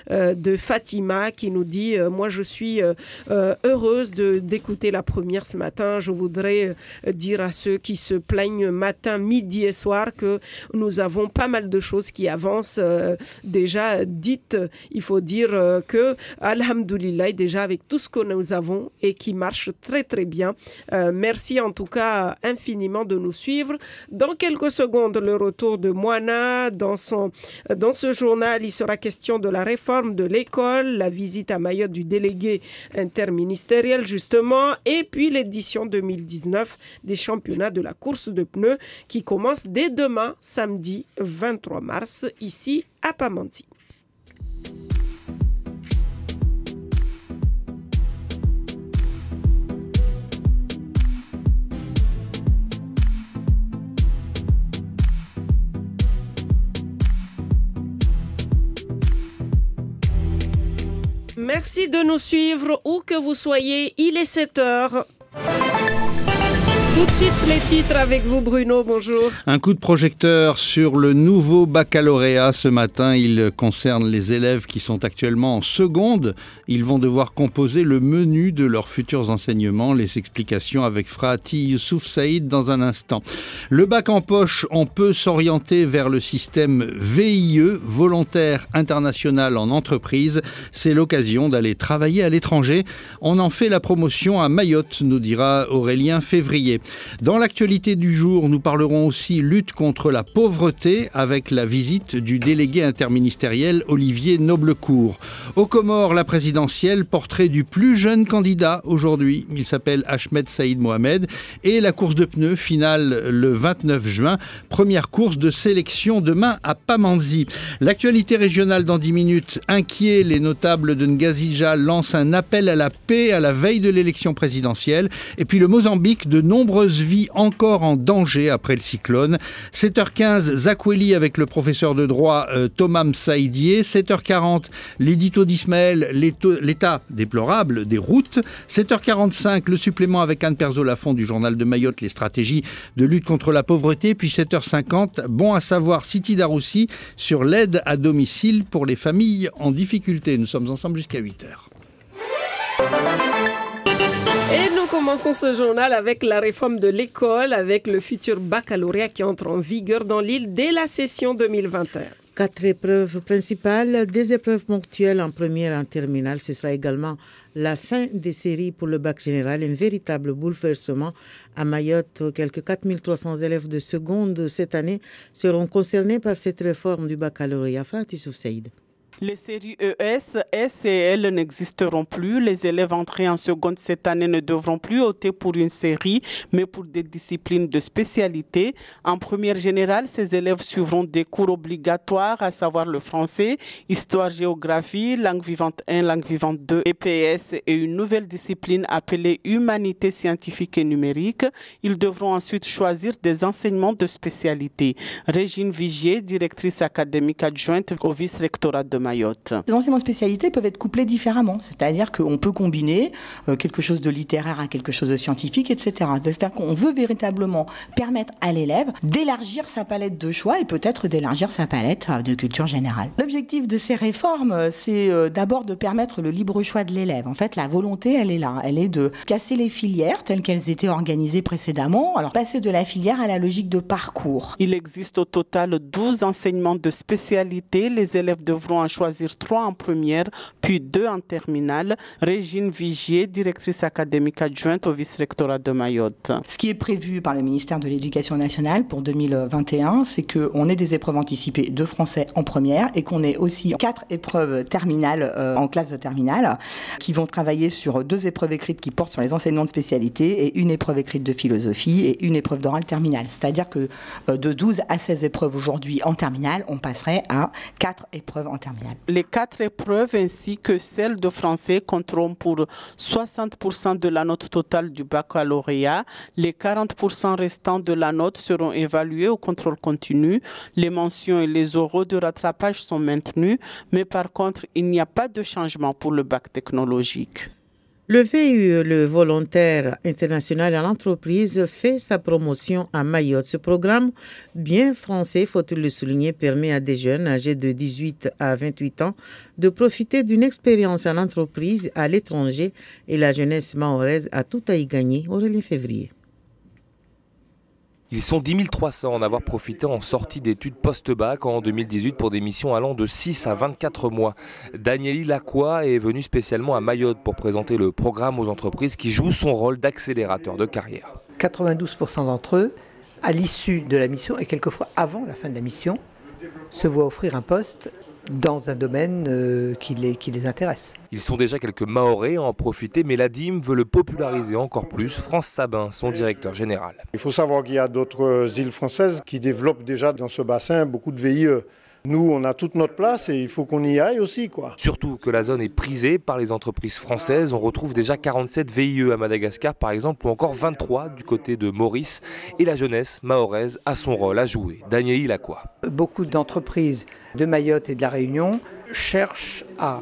de Fatima qui nous dit moi je suis heureuse d'écouter la première ce matin. Je voudrais dire à ceux qui se plaignent matin, midi et soir que nous avons pas mal de choses qui avancent déjà dites. Il faut dire que alhamdoulilah, déjà avec tout ce que nous avons et qui marche très très bien. Merci en tout cas infiniment de nous suivre. Dans quelques secondes, le retour de Moana. Dans ce journal, il sera question de la réforme de l'école, la visite à Mayotte du délégué interministériel justement, et puis l'édition 2019 des championnats de la course de pneus qui commence dès demain, samedi 23 mars, ici à Pamandzi. Merci de nous suivre où que vous soyez. Il est 7h. Tout de suite, les titres avec vous, Bruno. Bonjour. Un coup de projecteur sur le nouveau baccalauréat ce matin. Il concerne les élèves qui sont actuellement en seconde. Ils vont devoir composer le menu de leurs futurs enseignements. Les explications avec Frati Youssouf Saïd dans un instant. Le bac en poche, on peut s'orienter vers le système VIE, volontaire international en entreprise. C'est l'occasion d'aller travailler à l'étranger. On en fait la promotion à Mayotte, nous dira Aurélien Février. Dans l'actualité du jour, nous parlerons aussi lutte contre la pauvreté avec la visite du délégué interministériel Olivier Noblecourt. Aux Comores, la présidentielle, portrait du plus jeune candidat aujourd'hui. Il s'appelle Ahmed Saïd Mohamed et la course de pneus finale le 29 juin. Première course de sélection demain à Pamandzi. L'actualité régionale dans 10 minutes. Inquiets, les notables de Ngazija lancent un appel à la paix à la veille de l'élection présidentielle. Et puis le Mozambique, de nombreuses vies encore en danger après le cyclone. 7h15, Zakweli avec le professeur de droit Thomas Msaïdier. 7h40, l'édito d'Ismaël, l'état déplorable des routes. 7h45, le supplément avec Anne Perzo-Lafont du journal de Mayotte, les stratégies de lutte contre la pauvreté. Puis 7h50, bon à savoir, Siti Daroussi sur l'aide à domicile pour les familles en difficulté. Nous sommes ensemble jusqu'à 8h. Et nous commençons ce journal avec la réforme de l'école, avec le futur baccalauréat qui entre en vigueur dans l'île dès la session 2021. 4 épreuves principales, des épreuves ponctuelles en première et en terminale. Ce sera également la fin des séries pour le bac général, un véritable bouleversement. À Mayotte, quelques 4300 élèves de seconde cette année seront concernés par cette réforme du baccalauréat. Frati Youssouf Saïd. Les séries ES, S et L n'existeront plus. Les élèves entrés en seconde cette année ne devront plus opter pour une série, mais pour des disciplines de spécialité. En première générale, ces élèves suivront des cours obligatoires, à savoir le français, histoire, géographie, langue vivante 1, langue vivante 2, EPS et une nouvelle discipline appelée humanité scientifique et numérique. Ils devront ensuite choisir des enseignements de spécialité. Régine Vigier, directrice académique adjointe au vice-rectorat de Mayotte. Les enseignements de spécialité peuvent être couplés différemment, c'est-à-dire qu'on peut combiner quelque chose de littéraire à quelque chose de scientifique, etc. C'est-à-dire qu'on veut véritablement permettre à l'élève d'élargir sa palette de choix et peut-être d'élargir sa palette de culture générale. L'objectif de ces réformes, c'est d'abord de permettre le libre choix de l'élève. En fait, la volonté, elle est là. Elle est de casser les filières telles qu'elles étaient organisées précédemment, alors passer de la filière à la logique de parcours. Il existe au total 12 enseignements de spécialité. Les élèves devront en choisir 3 en première, puis 2 en terminale. Régine Vigier, directrice académique adjointe au vice-rectorat de Mayotte. Ce qui est prévu par le ministère de l'Éducation nationale pour 2021, c'est qu'on ait des épreuves anticipées de français en première et qu'on ait aussi 4 épreuves terminales en classe de terminale qui vont travailler sur 2 épreuves écrites qui portent sur les enseignements de spécialité et une épreuve écrite de philosophie et une épreuve d'oral terminale. C'est-à-dire que de 12 à 16 épreuves aujourd'hui en terminale, on passerait à 4 épreuves en terminale. Les 4 épreuves ainsi que celle de français compteront pour 60% de la note totale du baccalauréat. Les 40% restants de la note seront évalués au contrôle continu. Les mentions et les oraux de rattrapage sont maintenus, mais par contre, il n'y a pas de changement pour le bac technologique. Le VUE, le volontaire international en entreprise, fait sa promotion à Mayotte. Ce programme, bien français, faut-il le souligner, permet à des jeunes âgés de 18 à 28 ans de profiter d'une expérience en entreprise à l'étranger et la jeunesse mahoraise a tout à y gagner. Aurélien Février. Ils sont 10 300 en avoir profité en sortie d'études post-bac en 2018 pour des missions allant de 6 à 24 mois. Danieli Lacroix est venu spécialement à Mayotte pour présenter le programme aux entreprises qui jouent son rôle d'accélérateur de carrière. 92% d'entre eux, à l'issue de la mission et quelquefois avant la fin de la mission, se voient offrir un poste dans un domaine qui les intéresse. Ils sont déjà quelques Mahorais à en profiter, mais la DIM veut le populariser encore plus. France Sabin, son directeur général. Il faut savoir qu'il y a d'autres îles françaises qui développent déjà dans ce bassin beaucoup de VIE. Nous, on a toute notre place et il faut qu'on y aille aussi, quoi. Surtout que la zone est prisée par les entreprises françaises. On retrouve déjà 47 VIE à Madagascar, par exemple, ou encore 23 du côté de Maurice. Et la jeunesse mahoraise a son rôle à jouer. Danieli Lacroix. Beaucoup d'entreprises de Mayotte et de la Réunion cherchent à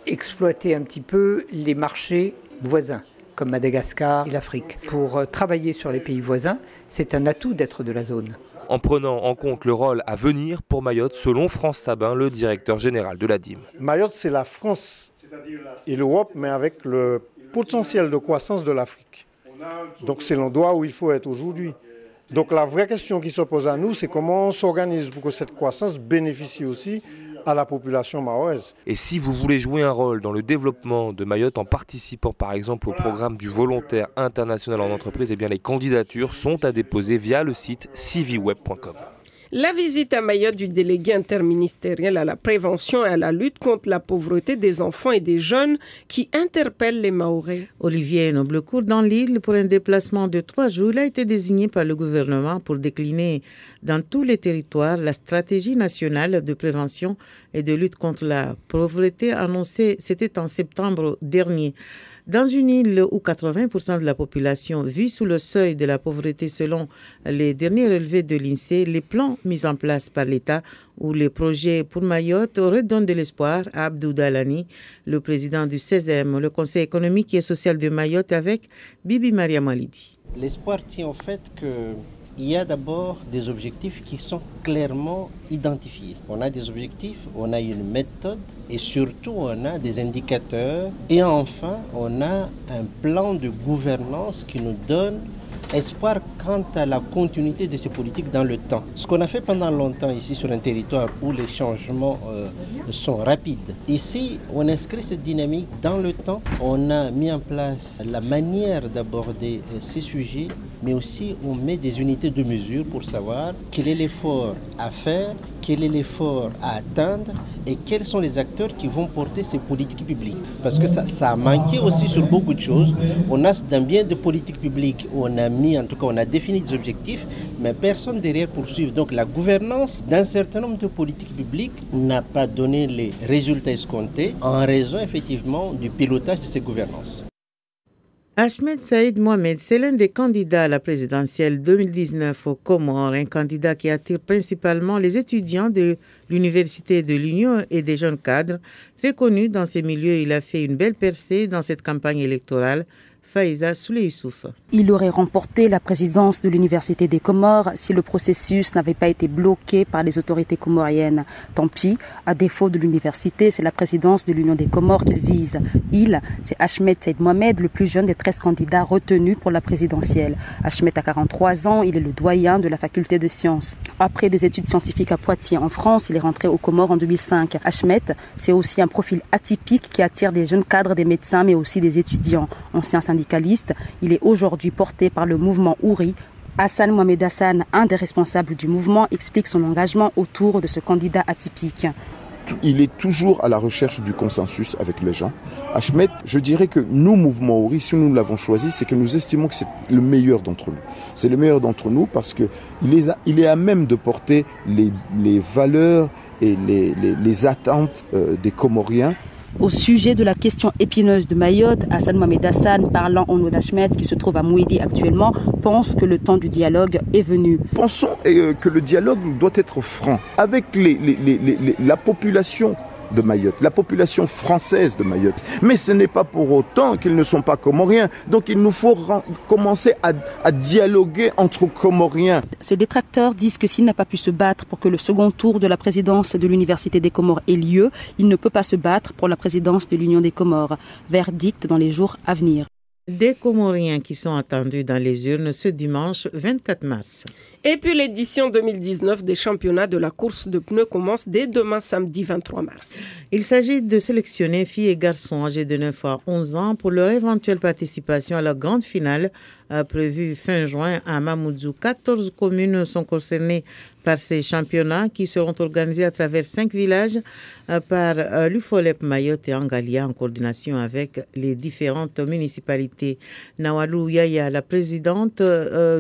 exploiter un petit peu les marchés voisins, comme Madagascar et l'Afrique. Pour travailler sur les pays voisins, c'est un atout d'être de la zone. En prenant en compte le rôle à venir pour Mayotte, selon France Sabin, le directeur général de la DIM. Mayotte, c'est la France et l'Europe, mais avec le potentiel de croissance de l'Afrique. Donc c'est l'endroit où il faut être aujourd'hui. Donc la vraie question qui se pose à nous, c'est comment on s'organise pour que cette croissance bénéficie aussi à la population mahoraise. Et si vous voulez jouer un rôle dans le développement de Mayotte en participant par exemple au programme du volontaire international en entreprise, eh bien les candidatures sont à déposer via le site civiweb.com. La visite à Mayotte du délégué interministériel à la prévention et à la lutte contre la pauvreté des enfants et des jeunes qui interpelle les Mahorais. Olivier Noblecourt dans l'île pour un déplacement de 3 jours. Il a été désigné par le gouvernement pour décliner dans tous les territoires la stratégie nationale de prévention et de lutte contre la pauvreté annoncée, c'était en septembre dernier. Dans une île où 80% de la population vit sous le seuil de la pauvreté selon les derniers relevés de l'INSEE, les plans mis en place par l'État ou les projets pour Mayotte redonnent de l'espoir à Abdou Dalani, le président du CESEM, le Conseil économique et social de Mayotte, avec Bibi Mariam Alidi. L'espoir tient au fait qu'il y a d'abord des objectifs qui sont clairement identifiés. On a des objectifs, on a une méthode et surtout on a des indicateurs. Et enfin, on a un plan de gouvernance qui nous donne espoir quant à la continuité de ces politiques dans le temps. Ce qu'on a fait pendant longtemps ici sur un territoire où les changements sont rapides. Ici, on inscrit cette dynamique dans le temps. On a mis en place la manière d'aborder ces sujets, mais aussi on met des unités de mesure pour savoir quel est l'effort à faire, quel est l'effort à atteindre et quels sont les acteurs qui vont porter ces politiques publiques. Parce que ça a manqué aussi sur beaucoup de choses. On a dans bien de politiques publiques, on a défini des objectifs, mais personne derrière poursuit. Donc la gouvernance d'un certain nombre de politiques publiques n'a pas donné les résultats escomptés en raison effectivement du pilotage de ces gouvernances. Ahmed Saïd Mohamed, c'est l'un des candidats à la présidentielle 2019 aux Comores, un candidat qui attire principalement les étudiants de l'Université de l'Union et des jeunes cadres. Très connu dans ces milieux, il a fait une belle percée dans cette campagne électorale. Faïza Souley Youssouf. Il aurait remporté la présidence de l'Université des Comores si le processus n'avait pas été bloqué par les autorités comoriennes. Tant pis, à défaut de l'université, c'est la présidence de l'Union des Comores qu'il vise. C'est Ahmed Saïd Mohamed, le plus jeune des 13 candidats retenus pour la présidentielle. Ahmed a 43 ans, il est le doyen de la faculté de sciences. Après des études scientifiques à Poitiers en France, il est rentré aux Comores en 2005. Ahmed, c'est aussi un profil atypique qui attire des jeunes cadres, des médecins, mais aussi des étudiants. Ancien syndicaliste, il est aujourd'hui porté par le mouvement Ouri. Hassan Mohamed Hassan, un des responsables du mouvement, explique son engagement autour de ce candidat atypique. Il est toujours à la recherche du consensus avec les gens. Ahmed, je dirais que nous, mouvement Ouri, si nous l'avons choisi, c'est que nous estimons que c'est le meilleur d'entre nous. C'est le meilleur d'entre nous parce qu'il est à même de porter les valeurs et les attentes des Comoriens. Au sujet de la question épineuse de Mayotte, Hassan Mohamed Hassan, parlant au nom d'Ahmed, qui se trouve à Mouidi actuellement, pense que le temps du dialogue est venu. Pensons que le dialogue doit être franc. Avec la population de Mayotte, la population française de Mayotte. Mais ce n'est pas pour autant qu'ils ne sont pas comoriens. Donc il nous faut commencer à dialoguer entre Comoriens. Ces détracteurs disent que s'il n'a pas pu se battre pour que le second tour de la présidence de l'Université des Comores ait lieu, il ne peut pas se battre pour la présidence de l'Union des Comores. Verdict dans les jours à venir. Des Comoriens qui sont attendus dans les urnes ce dimanche 24 mars. Et puis l'édition 2019 des championnats de la course de pneus commence dès demain samedi 23 mars. Il s'agit de sélectionner filles et garçons âgés de 9 à 11 ans pour leur éventuelle participation à la grande finale prévue fin juin à Mamoudzou. 14 communes sont concernées par ces championnats qui seront organisés à travers 5 villages par l'UFOLEP Mayotte et Angalia en coordination avec les différentes municipalités. Nawalou Yaya, la présidente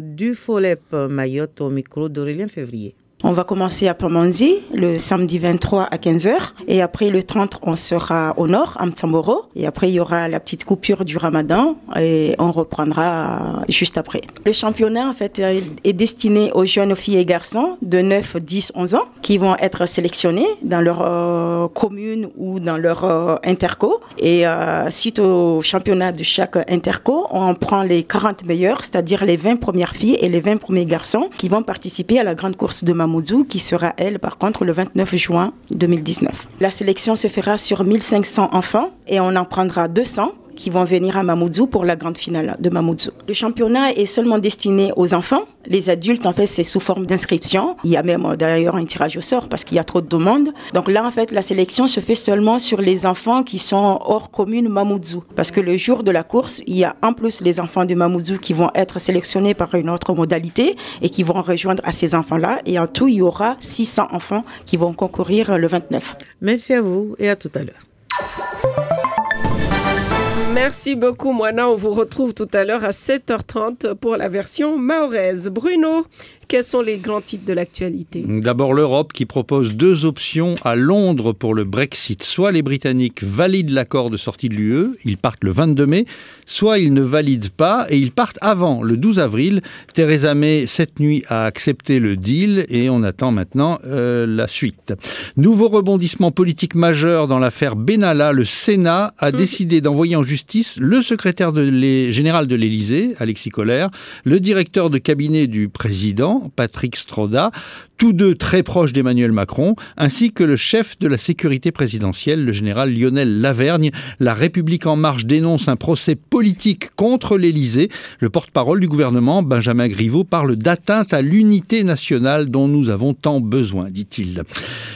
du FOLEP Mayotte, au micro d'Aurélien Février. On va commencer à Pamandzi le samedi 23 à 15h et après le 30 on sera au nord à Mtsamboro et après il y aura la petite coupure du Ramadan et on reprendra juste après. Le championnat en fait est destiné aux jeunes filles et garçons de 9, 10, 11 ans qui vont être sélectionnés dans leur commune ou dans leur interco et suite au championnat de chaque interco, on prend les 40 meilleurs, c'est-à-dire les 20 premières filles et les 20 premiers garçons qui vont participer à la grande course de Mamoudzou qui sera, elle, par contre, le 29 juin 2019. La sélection se fera sur 1500 enfants et on en prendra 200 qui vont venir à Mamoudzou pour la grande finale de Mamoudzou. Le championnat est seulement destiné aux enfants. Les adultes, en fait, c'est sous forme d'inscription. Il y a même d'ailleurs un tirage au sort parce qu'il y a trop de demandes. Donc là, en fait, la sélection se fait seulement sur les enfants qui sont hors commune Mamoudzou. Parce que le jour de la course, il y a en plus les enfants de Mamoudzou qui vont être sélectionnés par une autre modalité et qui vont rejoindre à ces enfants-là. Et en tout, il y aura 600 enfants qui vont concourir le 29. Merci à vous et à tout à l'heure. Merci beaucoup, Moana. On vous retrouve tout à l'heure à 7h30 pour la version mahoraise. Bruno, quels sont les grands titres de l'actualité ? D'abord, l'Europe qui propose 2 options à Londres pour le Brexit. Soit les Britanniques valident l'accord de sortie de l'UE, ils partent le 22 mai, soit ils ne valident pas et ils partent avant, le 12 avril. Theresa May, cette nuit, a accepté le deal et on attend maintenant la suite. Nouveau rebondissement politique majeur dans l'affaire Benalla. Le Sénat a décidé d'envoyer en justice le secrétaire général de l'Élysée, Alexis Kohler, le directeur de cabinet du président, Patrick Stroda, tous deux très proches d'Emmanuel Macron, ainsi que le chef de la sécurité présidentielle, le général Lionel Lavergne. La République en marche dénonce un procès politique contre l'Élysée. Le porte-parole du gouvernement, Benjamin Griveaux, parle d'atteinte à l'unité nationale dont nous avons tant besoin, dit-il.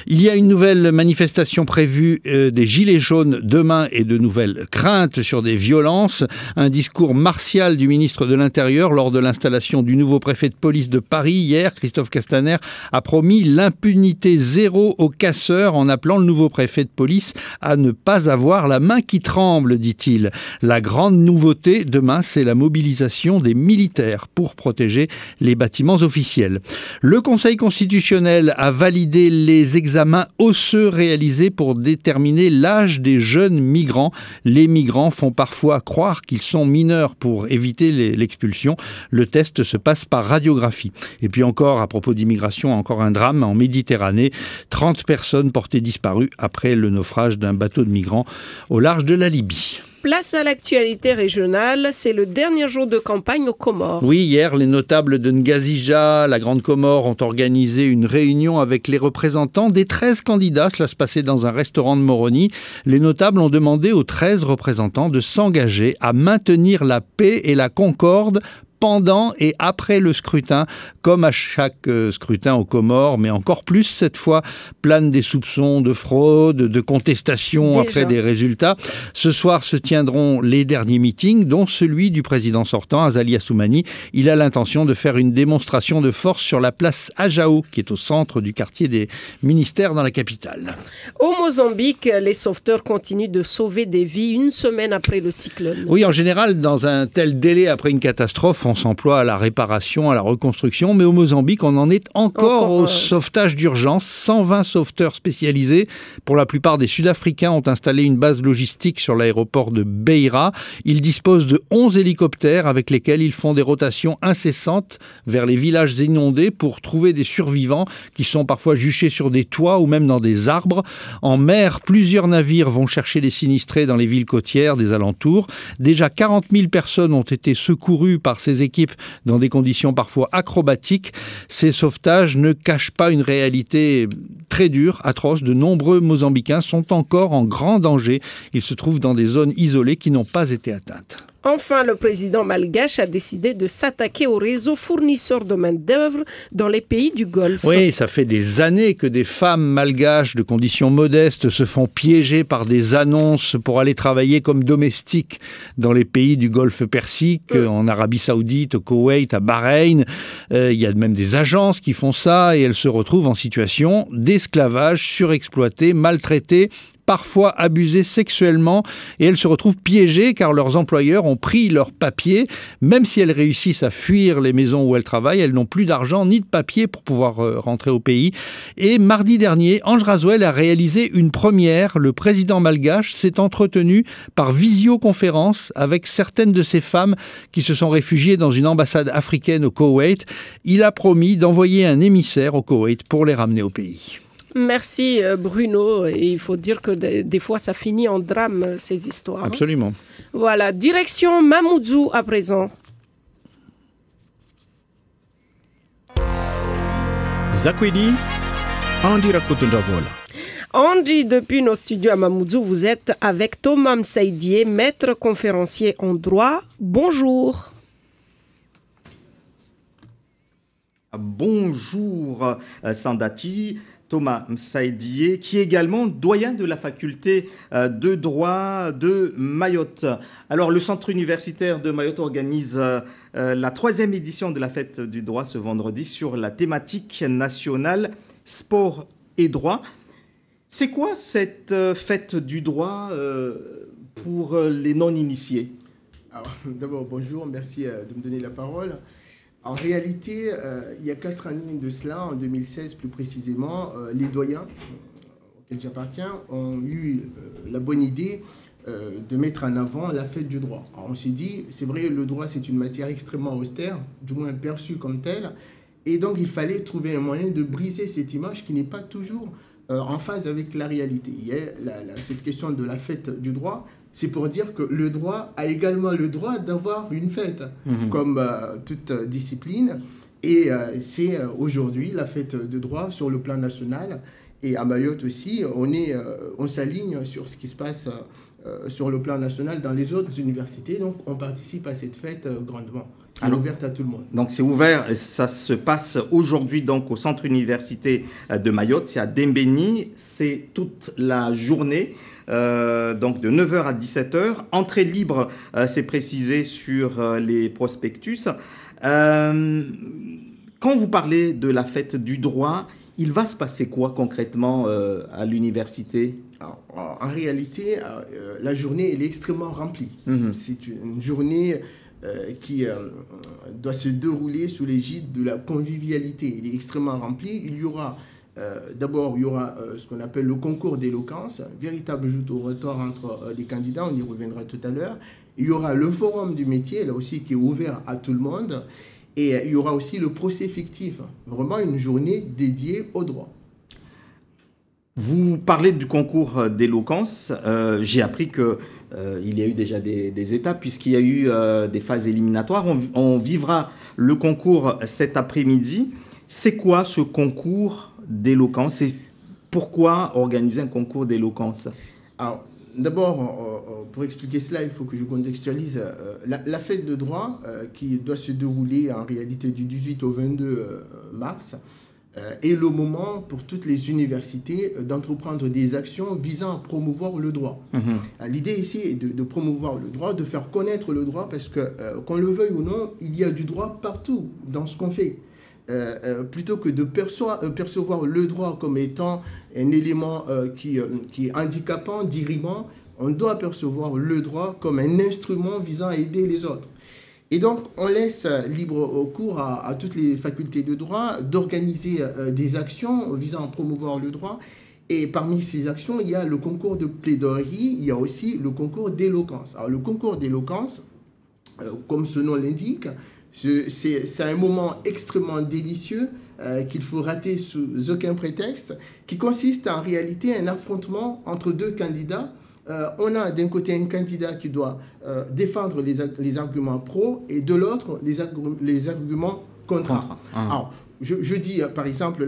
Il y a une nouvelle manifestation prévue des Gilets jaunes demain et de nouvelles craintes sur des violences. Un discours martial du ministre de l'Intérieur lors de l'installation du nouveau préfet de police de Paris hier, Christophe Castaner, a promis l'impunité zéro aux casseurs en appelant le nouveau préfet de police à ne pas avoir la main qui tremble, dit-il. La grande nouveauté demain, c'est la mobilisation des militaires pour protéger les bâtiments officiels. Le Conseil constitutionnel a validé les examens osseux réalisés pour déterminer l'âge des jeunes migrants. Les migrants font parfois croire qu'ils sont mineurs pour éviter l'expulsion. Le test se passe par radiographie. Et puis encore, à propos d'immigration, encore un drame en Méditerranée. 30 personnes portées disparues après le naufrage d'un bateau de migrants au large de la Libye. Place à l'actualité régionale, c'est le dernier jour de campagne aux Comores. Oui, hier, les notables de Ngazija, la Grande Comore, ont organisé une réunion avec les représentants des 13 candidats. Cela se passait dans un restaurant de Moroni. Les notables ont demandé aux 13 représentants de s'engager à maintenir la paix et la concorde pendant et après le scrutin, comme à chaque scrutin aux Comores, mais encore plus cette fois, planent des soupçons de fraude, de contestation après des résultats. Ce soir se tiendront les derniers meetings, dont celui du président sortant, Azali Assoumani. Il a l'intention de faire une démonstration de force sur la place Ajao, qui est au centre du quartier des ministères dans la capitale. Au Mozambique, les sauveteurs continuent de sauver des vies une semaine après le cyclone. Oui, en général, dans un tel délai après une catastrophe, défense emploi, à la réparation, à la reconstruction. Mais au Mozambique, on en est encore au sauvetage d'urgence. 120 sauveteurs spécialisés. Pour la plupart des Sud-Africains ont installé une base logistique sur l'aéroport de Beira. Ils disposent de 11 hélicoptères avec lesquels ils font des rotations incessantes vers les villages inondés pour trouver des survivants qui sont parfois juchés sur des toits ou même dans des arbres. En mer, plusieurs navires vont chercher les sinistrés dans les villes côtières des alentours. Déjà 40 000 personnes ont été secourues par ces équipes dans des conditions parfois acrobatiques. Ces sauvetages ne cachent pas une réalité très dure, atroce. De nombreux Mozambicains sont encore en grand danger. Ils se trouvent dans des zones isolées qui n'ont pas été atteintes. Enfin, le président malgache a décidé de s'attaquer aux réseaux fournisseurs de main-d'œuvre dans les pays du Golfe. Oui, ça fait des années que des femmes malgaches de conditions modestes se font piéger par des annonces pour aller travailler comme domestiques dans les pays du Golfe Persique, en Arabie Saoudite, au Koweït, à Bahreïn. Il y a même des agences qui font ça et elles se retrouvent en situation d'esclavage, surexploitées, maltraitées, parfois abusées sexuellement, et elles se retrouvent piégées car leurs employeurs ont pris leurs papiers. Même si elles réussissent à fuir les maisons où elles travaillent, elles n'ont plus d'argent ni de papiers pour pouvoir rentrer au pays. Et mardi dernier, Ange Razouel a réalisé une première. Le président malgache s'est entretenu par visioconférence avec certaines de ces femmes qui se sont réfugiées dans une ambassade africaine au Koweït. Il a promis d'envoyer un émissaire au Koweït pour les ramener au pays. Merci Bruno. Et il faut dire que des fois ça finit en drame ces histoires. Absolument. Voilà, direction Mamoudzou à présent. Zakwedi, Andy Rakotundavola. Andy, depuis nos studios à Mamoudzou, vous êtes avec Thomas Msaïdié, maître conférencier en droit. Bonjour. Bonjour Sandati. Thomas Msaïdié, qui est également doyen de la faculté de droit de Mayotte. Alors, le centre universitaire de Mayotte organise la 3e édition de la fête du droit ce vendredi sur la thématique nationale sport et droit. C'est quoi cette fête du droit pour les non-initiés? Alors, d'abord, bonjour, merci de me donner la parole. En réalité, il y a 4 années de cela, en 2016 plus précisément, les doyens auxquels j'appartiens ont eu la bonne idée de mettre en avant la fête du droit. Alors on s'est dit, c'est vrai, le droit c'est une matière extrêmement austère, du moins perçue comme telle, et donc il fallait trouver un moyen de briser cette image qui n'est pas toujours en phase avec la réalité. Il y a cette question de la fête du droit. C'est pour dire que le droit a également le droit d'avoir une fête, comme toute discipline. Et c'est aujourd'hui la fête de droit sur le plan national. Et à Mayotte aussi, on s'aligne sur ce qui se passe sur le plan national dans les autres universités. Donc, on participe à cette fête grandement. Elle est ouverte à tout le monde. Donc, c'est ouvert. Ça se passe aujourd'hui donc au centre université de Mayotte. C'est à Dembéni. C'est toute la journée. Donc de 9h à 17h. Entrée libre, c'est précisé sur les prospectus. Quand vous parlez de la fête du droit, il va se passer quoi concrètement à l'université? Alors, en réalité, la journée elle est extrêmement remplie. C'est une journée qui doit se dérouler sous l'égide de la convivialité. Il est extrêmement rempli. Il y aura d'abord, il y aura ce qu'on appelle le concours d'éloquence, un véritable jeu oratoire entre des candidats, on y reviendra tout à l'heure. Il y aura le forum du métier, là aussi, qui est ouvert à tout le monde. Et il y aura aussi le procès fictif, vraiment une journée dédiée au droit. Vous parlez du concours d'éloquence. J'ai appris qu'il y a eu déjà des étapes, puisqu'il y a eu des phases éliminatoires. On vivra le concours cet après-midi. C'est quoi ce concours d'éloquence et pourquoi organiser un concours d'éloquence? Alors, d'abord, pour expliquer cela, il faut que je contextualise. La fête de droit, qui doit se dérouler en réalité du 18 au 22 mars, est le moment pour toutes les universités d'entreprendre des actions visant à promouvoir le droit. L'idée ici est de promouvoir le droit, de faire connaître le droit, parce que, qu'on le veuille ou non, il y a du droit partout dans ce qu'on fait. Plutôt que de percevoir le droit comme étant un élément qui est handicapant, dirimant, on doit percevoir le droit comme un instrument visant à aider les autres. Et donc, on laisse libre cours à toutes les facultés de droit d'organiser des actions visant à promouvoir le droit. Et parmi ces actions, il y a le concours de plaidoirie, il y a aussi le concours d'éloquence. Alors, le concours d'éloquence, comme ce nom l'indique, c'est un moment extrêmement délicieux qu'il faut rater sous aucun prétexte, qui consiste en réalité un affrontement entre deux candidats. On a d'un côté un candidat qui doit défendre les arguments pro et de l'autre les arguments contra. Alors, je dis par exemple,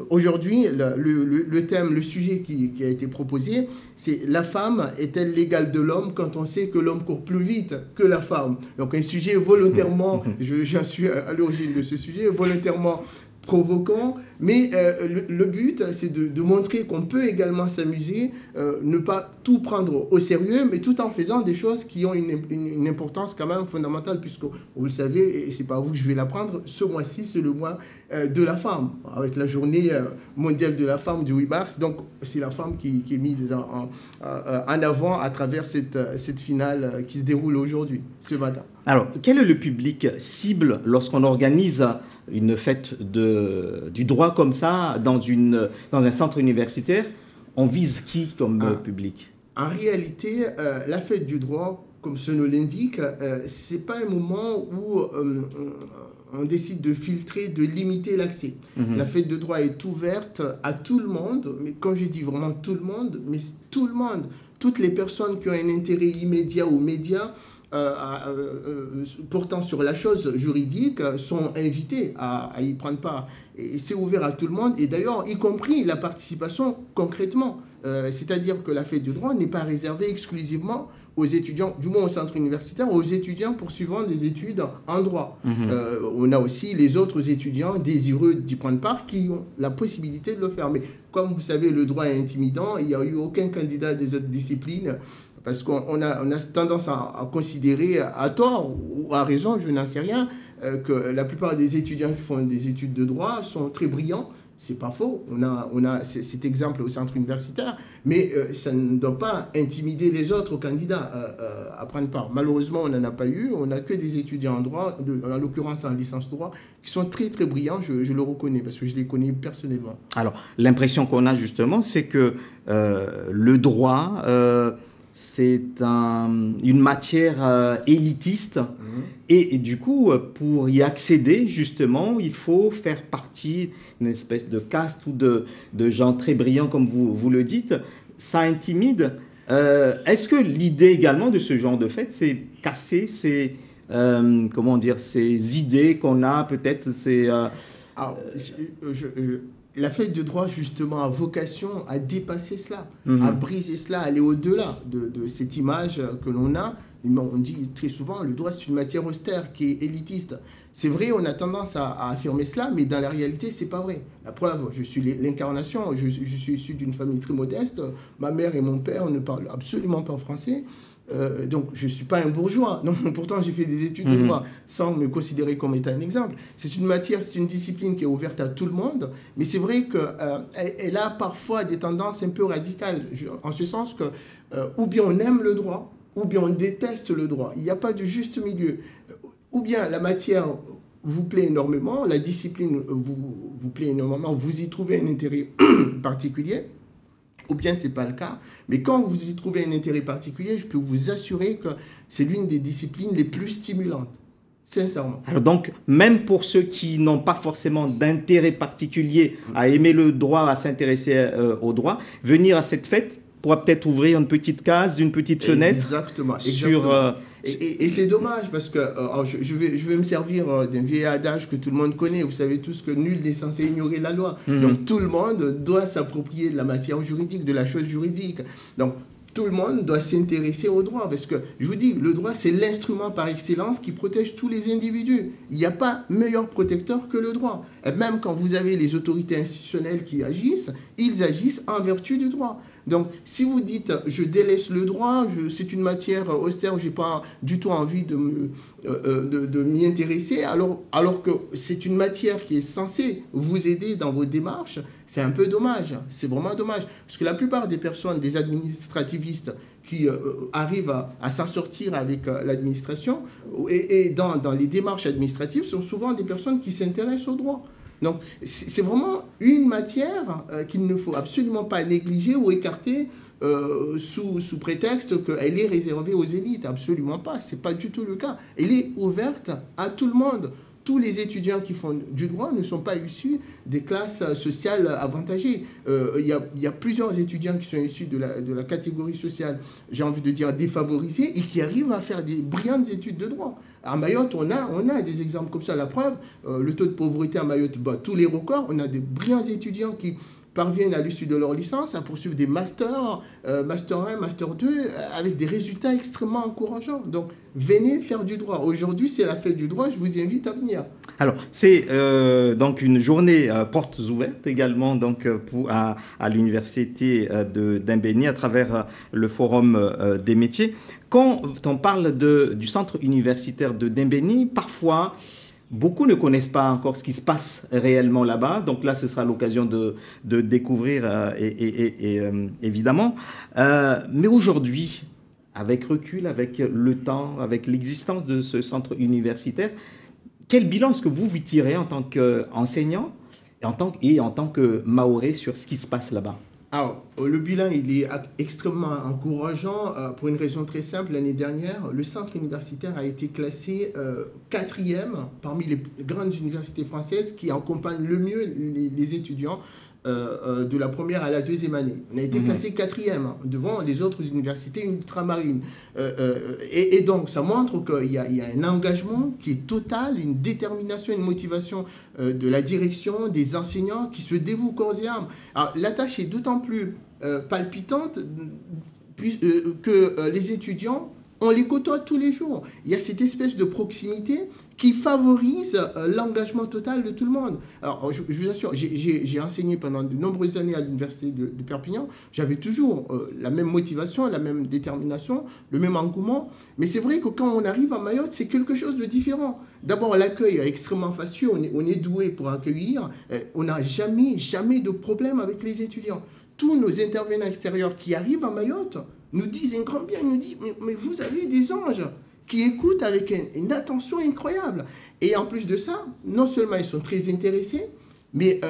aujourd'hui, le thème, le sujet qui a été proposé, c'est la femme est-elle l'égale de l'homme quand on sait que l'homme court plus vite que la femme? Donc un sujet volontairement, j'en suis à l'origine de ce sujet, volontairement provoquant, mais le but, c'est de montrer qu'on peut également s'amuser, ne pas tout prendre au sérieux, mais tout en faisant des choses qui ont une importance quand même fondamentale, puisque vous le savez, et c'est pas vous que je vais l'apprendre, ce mois-ci, c'est le mois de la femme, avec la journée mondiale de la femme du 8 mars, donc c'est la femme qui est mise en avant à travers cette finale qui se déroule aujourd'hui, ce matin. Alors, quel est le public cible lorsqu'on organise une fête du droit comme ça dans un centre universitaire? On vise qui comme public? En réalité, la fête du droit, comme ce nom l'indique, c'est pas un moment où on décide de filtrer, de limiter l'accès. La fête de droit est ouverte à tout le monde, mais quand je dis vraiment tout le monde, mais tout le monde, toutes les personnes qui ont un intérêt immédiat ou médiat portant sur la chose juridique sont invités à y prendre part. Et c'est ouvert à tout le monde, et d'ailleurs, y compris la participation concrètement. C'est-à-dire que la fête du droit n'est pas réservée exclusivement aux étudiants, du moins au centre universitaire, aux étudiants poursuivant des études en droit. On a aussi les autres étudiants désireux d'y prendre part qui ont la possibilité de le faire. Mais comme vous savez, le droit est intimidant, il n'y a eu aucun candidat des autres disciplines, parce qu'on a tendance à considérer, à tort ou à raison, je n'en sais rien, que la plupart des étudiants qui font des études de droit sont très brillants. C'est pas faux, on a cet exemple au centre universitaire, mais ça ne doit pas intimider les autres candidats à prendre part. Malheureusement, on n'en a pas eu, on n'a que des étudiants en droit, en l'occurrence en licence droit, qui sont très très brillants, je le reconnais, parce que je les connais personnellement. Alors, l'impression qu'on a justement, c'est que le droit... c'est une matière élitiste et du coup, pour y accéder, justement, il faut faire partie d'une espèce de caste ou de gens très brillants, comme vous le dites. Ça intimide. Est-ce que l'idée également de ce genre de fête, c'est casser ces idées qu'on a, peut-être la fête de droit, justement, a vocation à dépasser cela, à briser cela, à aller au-delà de cette image que l'on a. On dit très souvent, le droit, c'est une matière austère qui est élitiste. C'est vrai, on a tendance à affirmer cela, mais dans la réalité, c'est pas vrai. La preuve, je suis l'incarnation, je suis issu d'une famille très modeste. Ma mère et mon père ne parlent absolument pas français. Donc, je ne suis pas un bourgeois. Non, pourtant, j'ai fait des études de droit sans me considérer comme étant un exemple. C'est une matière, c'est une discipline qui est ouverte à tout le monde, mais c'est vrai qu'elle a parfois des tendances un peu radicales, en ce sens que ou bien on aime le droit, ou bien on déteste le droit. Il n'y a pas de juste milieu. Ou bien la matière vous plaît énormément, la discipline vous plaît énormément, vous y trouvez un intérêt particulier, ou bien ce n'est pas le cas. Mais quand vous y trouvez un intérêt particulier, je peux vous assurer que c'est l'une des disciplines les plus stimulantes, sincèrement. Alors donc, même pour ceux qui n'ont pas forcément d'intérêt particulier à aimer le droit, à s'intéresser au droit, venir à cette fête pourra peut-être ouvrir une petite case, une petite fenêtre. Exactement. Sur... Et c'est dommage parce que je vais me servir d'un vieil adage que tout le monde connaît. Vous savez tous que nul n'est censé ignorer la loi. Donc tout le monde doit s'approprier de la matière juridique, de la chose juridique. Donc tout le monde doit s'intéresser au droit parce que, je vous dis, le droit, c'est l'instrument par excellence qui protège tous les individus. Il n'y a pas meilleur protecteur que le droit. Et même quand vous avez les autorités institutionnelles qui agissent, ils agissent en vertu du droit. Donc, si vous dites « je délaisse le droit, c'est une matière austère, je n'ai pas du tout envie de m'y intéresser », alors que c'est une matière qui est censée vous aider dans vos démarches, c'est un peu dommage. C'est vraiment dommage. Parce que la plupart des personnes, des administrativistes qui arrivent à s'en sortir avec l'administration et dans les démarches administratives sont souvent des personnes qui s'intéressent au droit. Donc c'est vraiment une matière qu'il ne faut absolument pas négliger ou écarter sous prétexte qu'elle est réservée aux élites. Absolument pas, ce n'est pas du tout le cas. Elle est ouverte à tout le monde. Tous les étudiants qui font du droit ne sont pas issus des classes sociales avantagées. Il y a plusieurs étudiants qui sont issus de la catégorie sociale, j'ai envie de dire défavorisée, et qui arrivent à faire des brillantes études de droit. À Mayotte, on a des exemples comme ça. La preuve, le taux de pauvreté à Mayotte bat tous les records. On a des brillants étudiants qui parviennent à l'issue de leur licence à poursuivre des masters, master 1, master 2, avec des résultats extrêmement encourageants. Donc, venez faire du droit. Aujourd'hui, c'est la fête du droit, je vous invite à venir. Alors, c'est donc une journée portes ouvertes également donc, à l'université d'Imbéni à travers le forum des métiers. Quand on parle du centre universitaire de Dembéni, parfois, beaucoup ne connaissent pas encore ce qui se passe réellement là-bas. Donc là, ce sera l'occasion de découvrir, évidemment. Mais aujourd'hui, avec recul, avec le temps, avec l'existence de ce centre universitaire, quel bilan est-ce que vous tirez en tant qu'enseignant et en tant que Maoré sur ce qui se passe là-bas? Alors, le bilan, il est extrêmement encourageant pour une raison très simple. L'année dernière, le centre universitaire a été classé 4e parmi les grandes universités françaises qui accompagnent le mieux les étudiants de la première à la deuxième année. On a été classé 4e devant les autres universités ultramarines. Et donc, ça montre qu'il y a un engagement qui est total, une détermination, une motivation de la direction, des enseignants qui se dévouent corps et âme. Alors, la tâche est d'autant plus palpitante que les étudiants, on les côtoie tous les jours. Il y a cette espèce de proximité qui favorise l'engagement total de tout le monde. Alors, je vous assure, j'ai enseigné pendant de nombreuses années à l'université de Perpignan. J'avais toujours la même motivation, la même détermination, le même engouement. Mais c'est vrai que quand on arrive à Mayotte, c'est quelque chose de différent. D'abord, l'accueil est extrêmement facile. On est doué pour accueillir. On n'a jamais de problème avec les étudiants. Tous nos intervenants extérieurs qui arrivent à Mayotte nous disent un grand bien. Ils nous disent, mais vous avez des anges qui écoutent avec une attention incroyable. Et en plus de ça, non seulement ils sont très intéressés, mais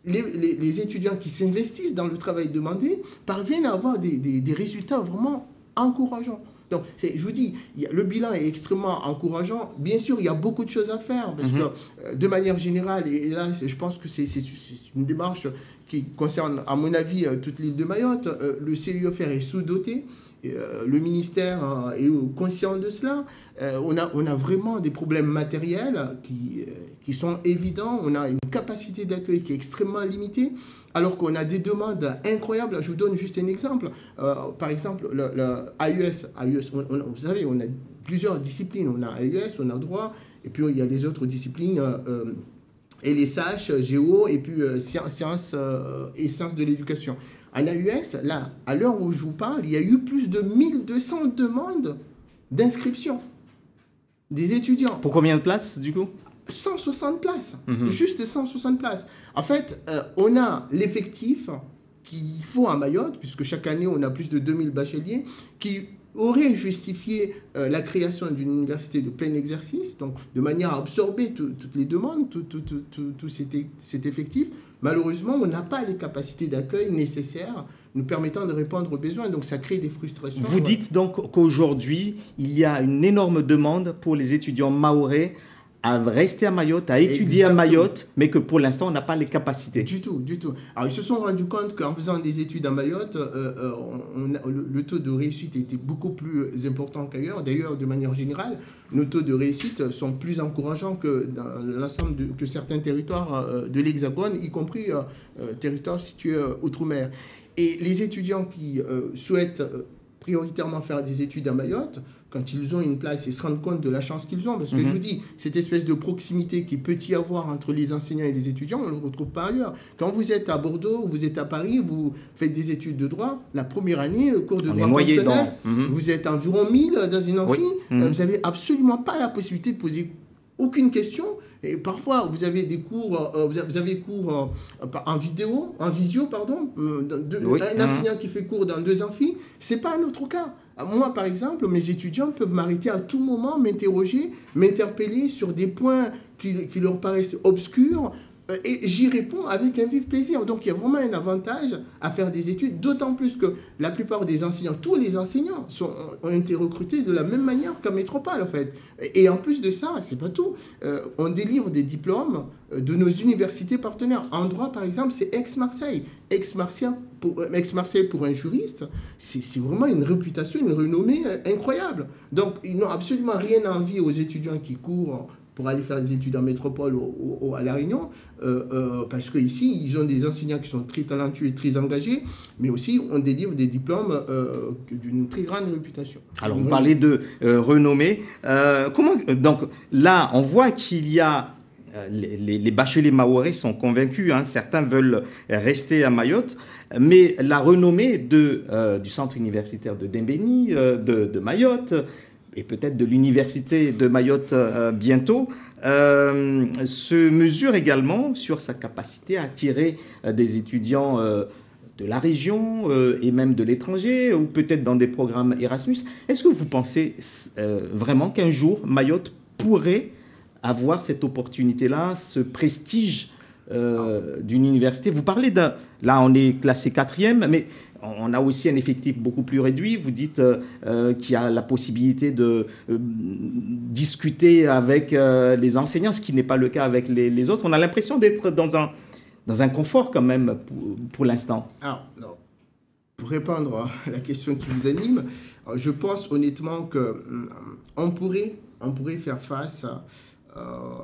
les étudiants qui s'investissent dans le travail demandé parviennent à avoir des résultats vraiment encourageants. Donc, je vous dis, le bilan est extrêmement encourageant. Bien sûr, il y a beaucoup de choses à faire, parce que de manière générale, et là, je pense que c'est une démarche qui concerne, à mon avis, toute l'île de Mayotte. Le CUFR est sous-doté. Le ministère est conscient de cela. On a vraiment des problèmes matériels qui sont évidents. On a une capacité d'accueil qui est extrêmement limitée, alors qu'on a des demandes incroyables. Je vous donne juste un exemple. Par exemple, le AUS, vous savez, on a plusieurs disciplines. On a AUS, on a droit, et puis il y a les autres disciplines, LSH, Géo, et puis sciences et sciences de l'éducation. En AUS, là, à l'heure où je vous parle, il y a eu plus de 1200 demandes d'inscription des étudiants. Pour combien de places, du coup ? 160 places, juste 160 places. En fait, on a l'effectif qu'il faut à Mayotte, puisque chaque année, on a plus de 2000 bacheliers, qui aurait justifié la création d'une université de plein exercice, donc de manière à absorber toutes les demandes, tout cet effectif. Malheureusement, on n'a pas les capacités d'accueil nécessaires nous permettant de répondre aux besoins, donc ça crée des frustrations. Vous dites donc qu'aujourd'hui, il y a une énorme demande pour les étudiants mahorais à rester à Mayotte, à étudier à Mayotte, mais que pour l'instant, on n'a pas les capacités. Du tout. Alors, ils se sont rendus compte qu'en faisant des études à Mayotte, le taux de réussite était beaucoup plus important qu'ailleurs. D'ailleurs, de manière générale, nos taux de réussite sont plus encourageants que dans l'ensemble que certains territoires de l'Hexagone, y compris territoires situés outre-mer. Et les étudiants qui souhaitent prioritairement faire des études à Mayotte, quand ils ont une place, ils se rendent compte de la chance qu'ils ont. Parce que je vous dis, cette espèce de proximité qu'il peut y avoir entre les enseignants et les étudiants, on ne le retrouve pas ailleurs. Quand vous êtes à Bordeaux, vous êtes à Paris, vous faites des études de droit, la première année, cours de droit constitutionnel, vous êtes environ 1000 dans une amphi, vous n'avez absolument pas la possibilité de poser aucune question. Et parfois, vous avez des cours, vous avez cours en visio, pardon, un enseignant qui fait cours dans 2 amphis. C'est pas notre cas. Moi, par exemple, mes étudiants peuvent m'arrêter à tout moment, m'interroger, m'interpeller sur des points qui leur paraissent obscurs. Et j'y réponds avec un vif plaisir. Donc il y a vraiment un avantage à faire des études, d'autant plus que la plupart des enseignants, tous les enseignants ont été recrutés de la même manière qu'à Métropole en fait. Et en plus de ça, c'est pas tout. On délivre des diplômes de nos universités partenaires. En droit par exemple, c'est Aix-Marseille. Aix-Marseille pour un juriste, c'est vraiment une réputation, une renommée incroyable. Donc ils n'ont absolument rien à envier aux étudiants qui courent pour aller faire des études en métropole ou à La Réunion, parce qu'ici, ils ont des enseignants qui sont très talentueux et très engagés, mais aussi on délivre des diplômes d'une très grande réputation. Alors, vous parlez de renommée. Donc là, on voit qu'il y a les bacheliers mahorais sont convaincus, hein, certains veulent rester à Mayotte, mais la renommée du centre universitaire de Dembéni, de Mayotte, et peut-être de l'université de Mayotte bientôt, se mesure également sur sa capacité à attirer des étudiants de la région et même de l'étranger, ou peut-être dans des programmes Erasmus. Est-ce que vous pensez vraiment qu'un jour, Mayotte pourrait avoir cette opportunité-là, ce prestige d'une université? Vous parlez là, on est classé 4e, mais on a aussi un effectif beaucoup plus réduit. Vous dites qu'il y a la possibilité de discuter avec les enseignants, ce qui n'est pas le cas avec les autres. On a l'impression d'être dans un confort quand même pour l'instant. Alors, non. Pour répondre à la question qui vous anime, je pense honnêtement qu'on pourrait faire face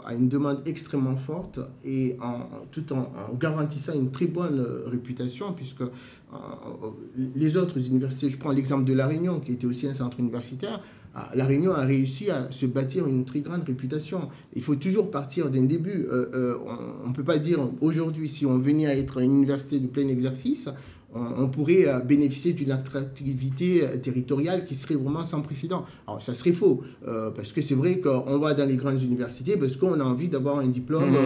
à une demande extrêmement forte et tout en garantissant une très bonne réputation, puisque les autres universités, je prends l'exemple de La Réunion qui était aussi un centre universitaire, La Réunion a réussi à se bâtir une très grande réputation. Il faut toujours partir d'un début. On ne peut pas dire aujourd'hui, si on venait à être une université de plein exercice, on pourrait bénéficier d'une attractivité territoriale qui serait vraiment sans précédent. Alors, ça serait faux, parce que c'est vrai qu'on va dans les grandes universités parce qu'on a envie d'avoir un diplôme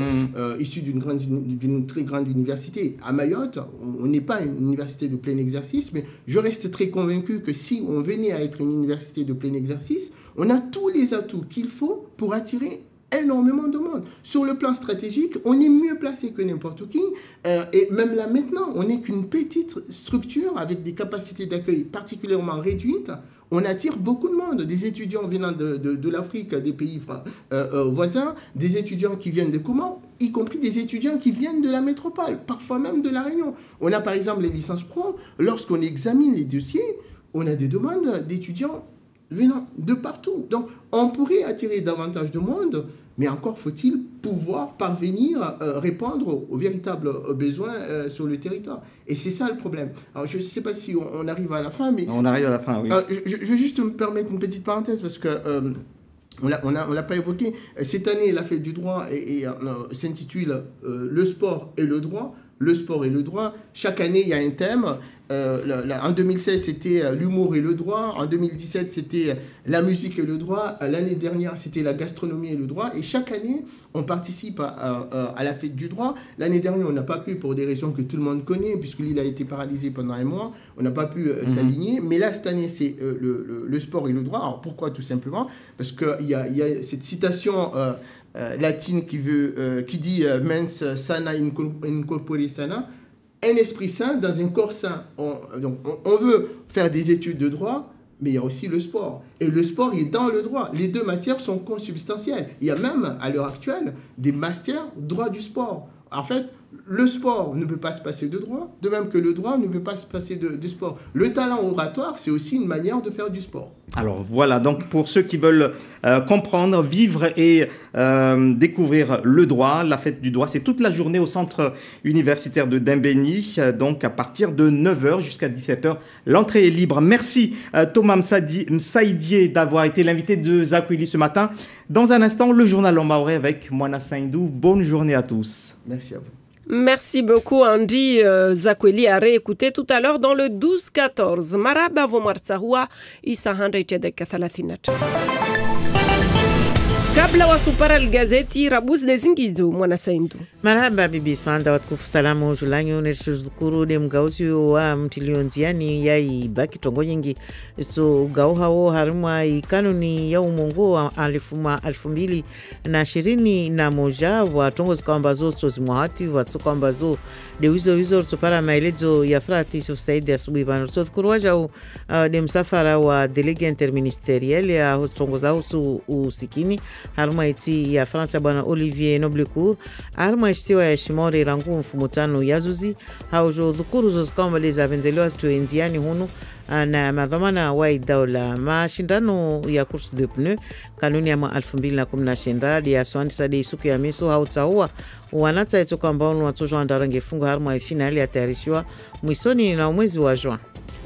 issu d'une très grande université. À Mayotte, on n'est pas une université de plein exercice, mais je reste très convaincu que si on venait à être une université de plein exercice, on a tous les atouts qu'il faut pour attirer énormément de monde. Sur le plan stratégique, on est mieux placé que n'importe qui. Et même là maintenant, on n'est qu'une petite structure avec des capacités d'accueil particulièrement réduites. On attire beaucoup de monde, des étudiants venant de l'Afrique, des pays voisins, des étudiants qui viennent de Comores, y compris des étudiants qui viennent de la métropole, parfois même de La Réunion. On a par exemple les licences pro, lorsqu'on examine les dossiers, on a des demandes d'étudiants venant de partout. Donc, on pourrait attirer davantage de monde, mais encore faut-il pouvoir parvenir à répondre aux véritables besoins sur le territoire. Et c'est ça le problème. Alors, je ne sais pas si on arrive à la fin, mais... On arrive à la fin, oui. Je vais juste me permettre une petite parenthèse, parce que... on l'a pas évoqué. Cette année, la fête du droit s'intitule Le sport et le droit. Le sport et le droit. Chaque année, il y a un thème. En 2016, c'était l'humour et le droit. En 2017, c'était la musique et le droit. L'année dernière, c'était la gastronomie et le droit. Et chaque année, on participe à la fête du droit. L'année dernière, on n'a pas pu, pour des raisons que tout le monde connaît, puisque l'île a été paralysée pendant un mois, on n'a pas pu s'aligner. Mais là, cette année, c'est le sport et le droit. Alors pourquoi? Tout simplement parce qu'il y a cette citation latine qui dit mens sana in corpore sana, un esprit sain dans un corps sain. Donc on veut faire des études de droit, mais il y a aussi le sport. Et le sport est dans le droit. Les deux matières sont consubstantielles. Il y a même, à l'heure actuelle, des masters droit du sport. En fait, le sport ne peut pas se passer de droit, de même que le droit ne peut pas se passer de sport. Le talent oratoire, c'est aussi une manière de faire du sport. Alors voilà, donc pour ceux qui veulent comprendre, vivre et découvrir le droit, la fête du droit, c'est toute la journée au centre universitaire de Dembéni, donc à partir de 9h jusqu'à 17h. L'entrée est libre. Merci Thomas Msaïdié d'avoir été l'invité de Zakwili ce matin. Dans un instant, le journal en maoré avec Moana Saindou. Bonne journée à tous. Merci à vous. Merci beaucoup, Andy Zakweli, à réécouter tout à l'heure dans le 12-14. Maraba Vomartsahua, Isa Handre Tchedek Thalathinat. Kabla wasupara al-gazeti Rabuz Dezingizo mwana Saindu. Marhaba bibi Sanda watukufu salamu julanyo neshuzukuru de mgauzi wa mtilionziani yai baki tongo nyingi so gauhao harumwa ikanuni ya umongo wa 2021 wa tongo zikawambazo so zimuhati watsukwambazo de wizo tupara maelezo ya frati susaidi asubuhi bano so dhukuru wajau de msafara wa delege interministeriel ya tongo za usu usikini harumwa iti ya Fransa bwana Olivier Noblecourt harumwa ishtiwa ya shimori rangu mfumutano yazuzi haujo dhukuru zozikamba leza benzelewa tuenziani hunu na madhamana wa idaula mashindano ya course de pneu kanuni ya 2019 ya swandi sadi isuku ya miso hautaua wanata ito kwamba watojo andarange fungo harumwa ya finali ya tayarishiwa mwisoni na mwezi wa juan.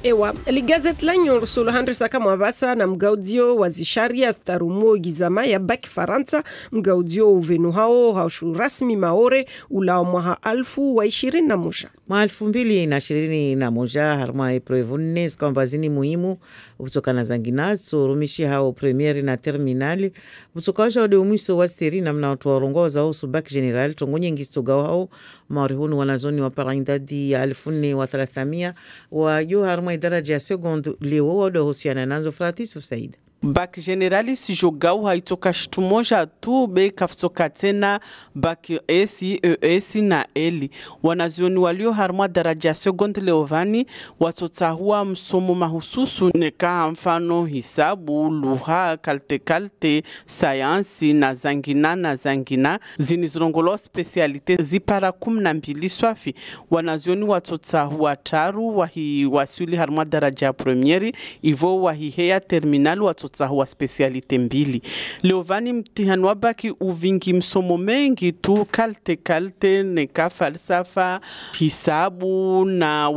Ewa, ligazet lanyo rusulu handri saka mwavasa na mgaudio wazisharia starumo gizama ya baki Faransa mgaudio uvenu hao haushu rasmi maore ulao mwaha 2021. Mwa 2021 harma eprevunne skambazini muhimu kutoka na zangina so rumishi hao premiere na terminali kutoka wade umiso wa steri na mna watu warongoza hao subaki general tongonye ngistoga hao maurihunu wanazoni wa parangdadi ya 1300 wa yu harma idaraja ya seconde leo wado husiana nanzo Fratis Said. Bak generali si jogau haitoka shtumoja tu be kafsoka tena bak ES na eli. Wanazioni walio harma daraja seconde leovani watotahua msomo mahususu neka mfano hisabu, lugha, kalte, sayansi na zangina zinizrongolo specialite zipara 12 swafi. Wanazioni watotahua taru wahi wasuli harma daraja premieri ivo wahi heya terminal watotahua wa specialite mbili. Leovani mtihani wabaki uvingi msomo mengi tu kalte neka falsafa, hisabu na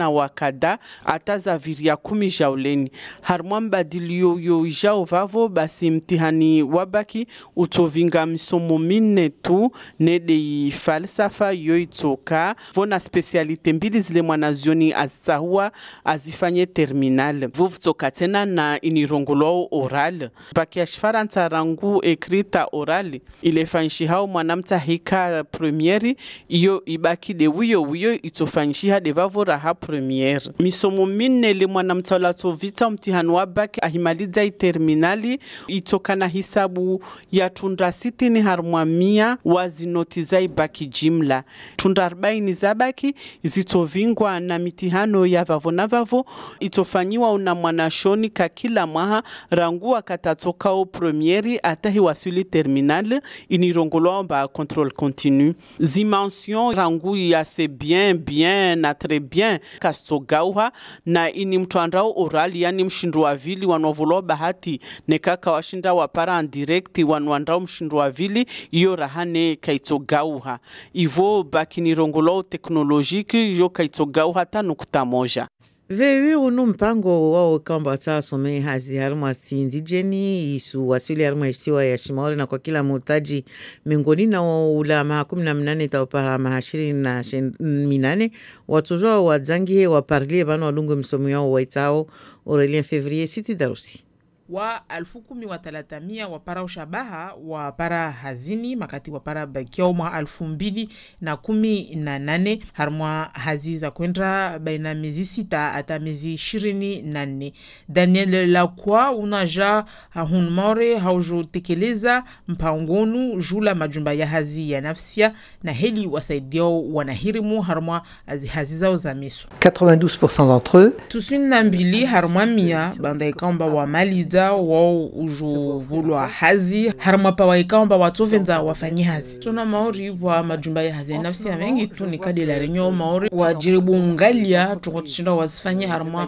wakada ataza viria 10 jauleni. Harmwa mbadilio yo jao vavo basi mtihani wabaki utovinga msomo minne tu nede falsafa yo itoka vona specialite mbili zile mwanazioni azitahua azifanye terminal. Vuvu toka tena na inirongo oral baki ya Faransa rangu ekrita oral ile fanshi hao mwanamta hika premieri iyo ibaki de wiyo itofanshi ha de vavora ha premiere misomo minne le mwanamta la vita mtihani wa baki ahimaliza terminali itokana hisabu ya tunda 60 harmwa 100 wazinotiza ibaki jimla tunda 40 zabaki zitovingwa na mitihano ya vavo itofanyiwa una mwanashoni ka kila mwaha rangu akatatoka au premieri atahi wasuli terminal inirongolo ba contrôle continu dimension rangu ya c'est bien na très bien kastogauha na ini mtuandao oral yani mshindu wa vili wanovolo bahati nekaka washinda wa para en direct wanwandao mshindu wa vili iyo rahane kaitogauha ivo bakinirongolo teknolojiki yo kaitogauha tanukuta moja. Vewe unu mpango wao kamba tasome hazi haruma sinzijeni isu wasili haruma isiwa ya Shimori na kwa kila mutaji miongoni na ulama 18 taupara mahashiri na 8 watujua wadzangi waparlie bano walungu msomi wao waitao Aurelien Février City Darusi. Wa 1300 wapara ushabaha wapara hazini makati wapara bakiao mwa 2018 harmwa hazi za kwenda baina miezi 6 ata miezi 24. Daniel Lakwa unaja hunmore haujo tekeleza mpangonu jula majumba ya hazi ya nafsia na heli wasaidiao wanahirimu harmwa hazi zao za miso 92% d'entre eux tusini na mbili harmwa 100 banda ikamba wa maliza wao ujo vulwa hazi harma pa waikamba watovenza wafanyi hazi tuna maori wa majumba ya hazi nafsi ya mengi tu ni kadi la renyo maori wajiribu ngalia tukotishinda wasifanye harma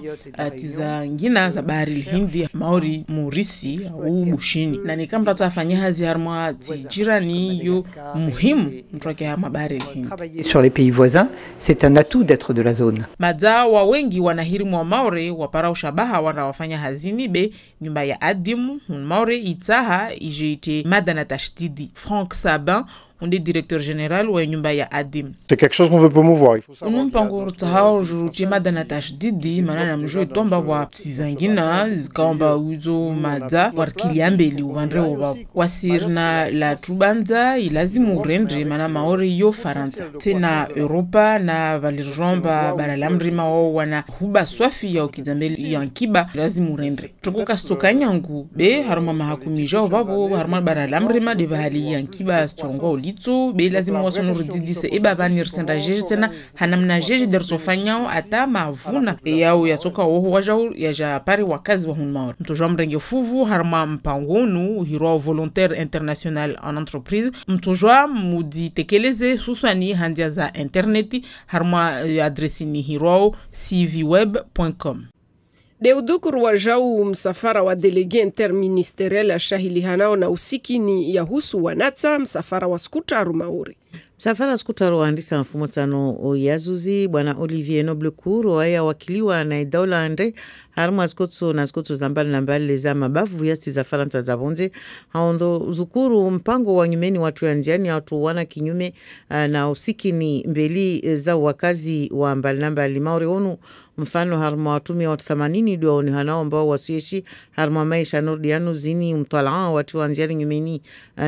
tiza ngina za bahari Hindi maori murisi au bushini na nikamba tafanya hazi harma tijirani yo muhimu mtoke harma bahari Hindi. Sur les pays voisins, c'est un atout d'être de la zone. Maza wa wengi wanahirimu wa maori wapara ushabaha wanawafanya hazini be nyumba ya adimu maore itaha ijeite madana tashtidi Frank Sabin onde directeur général wa nyumba ya Adim. C'est quelque chose qu'on veut promouvoir. Il faut savoir. Mpango urtahao juruchima danatash didi manana mjue tomba wa sizangina zikaomba uzo madza warkiliambeli uwandre oba wasirna la tubanza ilazimu rendre mana maori yo Faransa tena Europa na valirjomba baralamrima wao wana huba swafi ya ukizambeli yankiba lazimu rendre tukuka stokanyangu be haruma mahakumija babo haruma baralamrima de bahali yankiba strongo olitso be lazimu wasonu rididise eba banir sendajeje tena hanamna jeje dersofanyao ata mavuna yao yatoka oho wajao yaja pari wakazi wa hunmaor mtojo mrenge fuvu haruma mpangonu hiro volontaire international en entreprise mtojo mudi tekeleze suswani handia za interneti haruma adresi ni hiro cvweb.com. Deudukuru wajau msafara wa delege interministeriel ya shahilihanao na usikini ya husu wanata msafara wa skutaru maori. Msafara skutaru waandisa mfumo tano yazuzi bwana Olivier Noblecourt waya wakiliwa na idaula ande haruma skotso na skotso zambali na mbali za mabavu yasti za Faransa za bonze haondo zukuru mpango wa nyumeni watu ya njiani watu wana kinyume na usikini mbeli za wakazi wa mbali na mbali maori onu mfano haruma watumi watu 80 duwaoni hanao ambao wasuyeshi haruma maisha nordianu zini mtualaan watu wa njiani nyumeni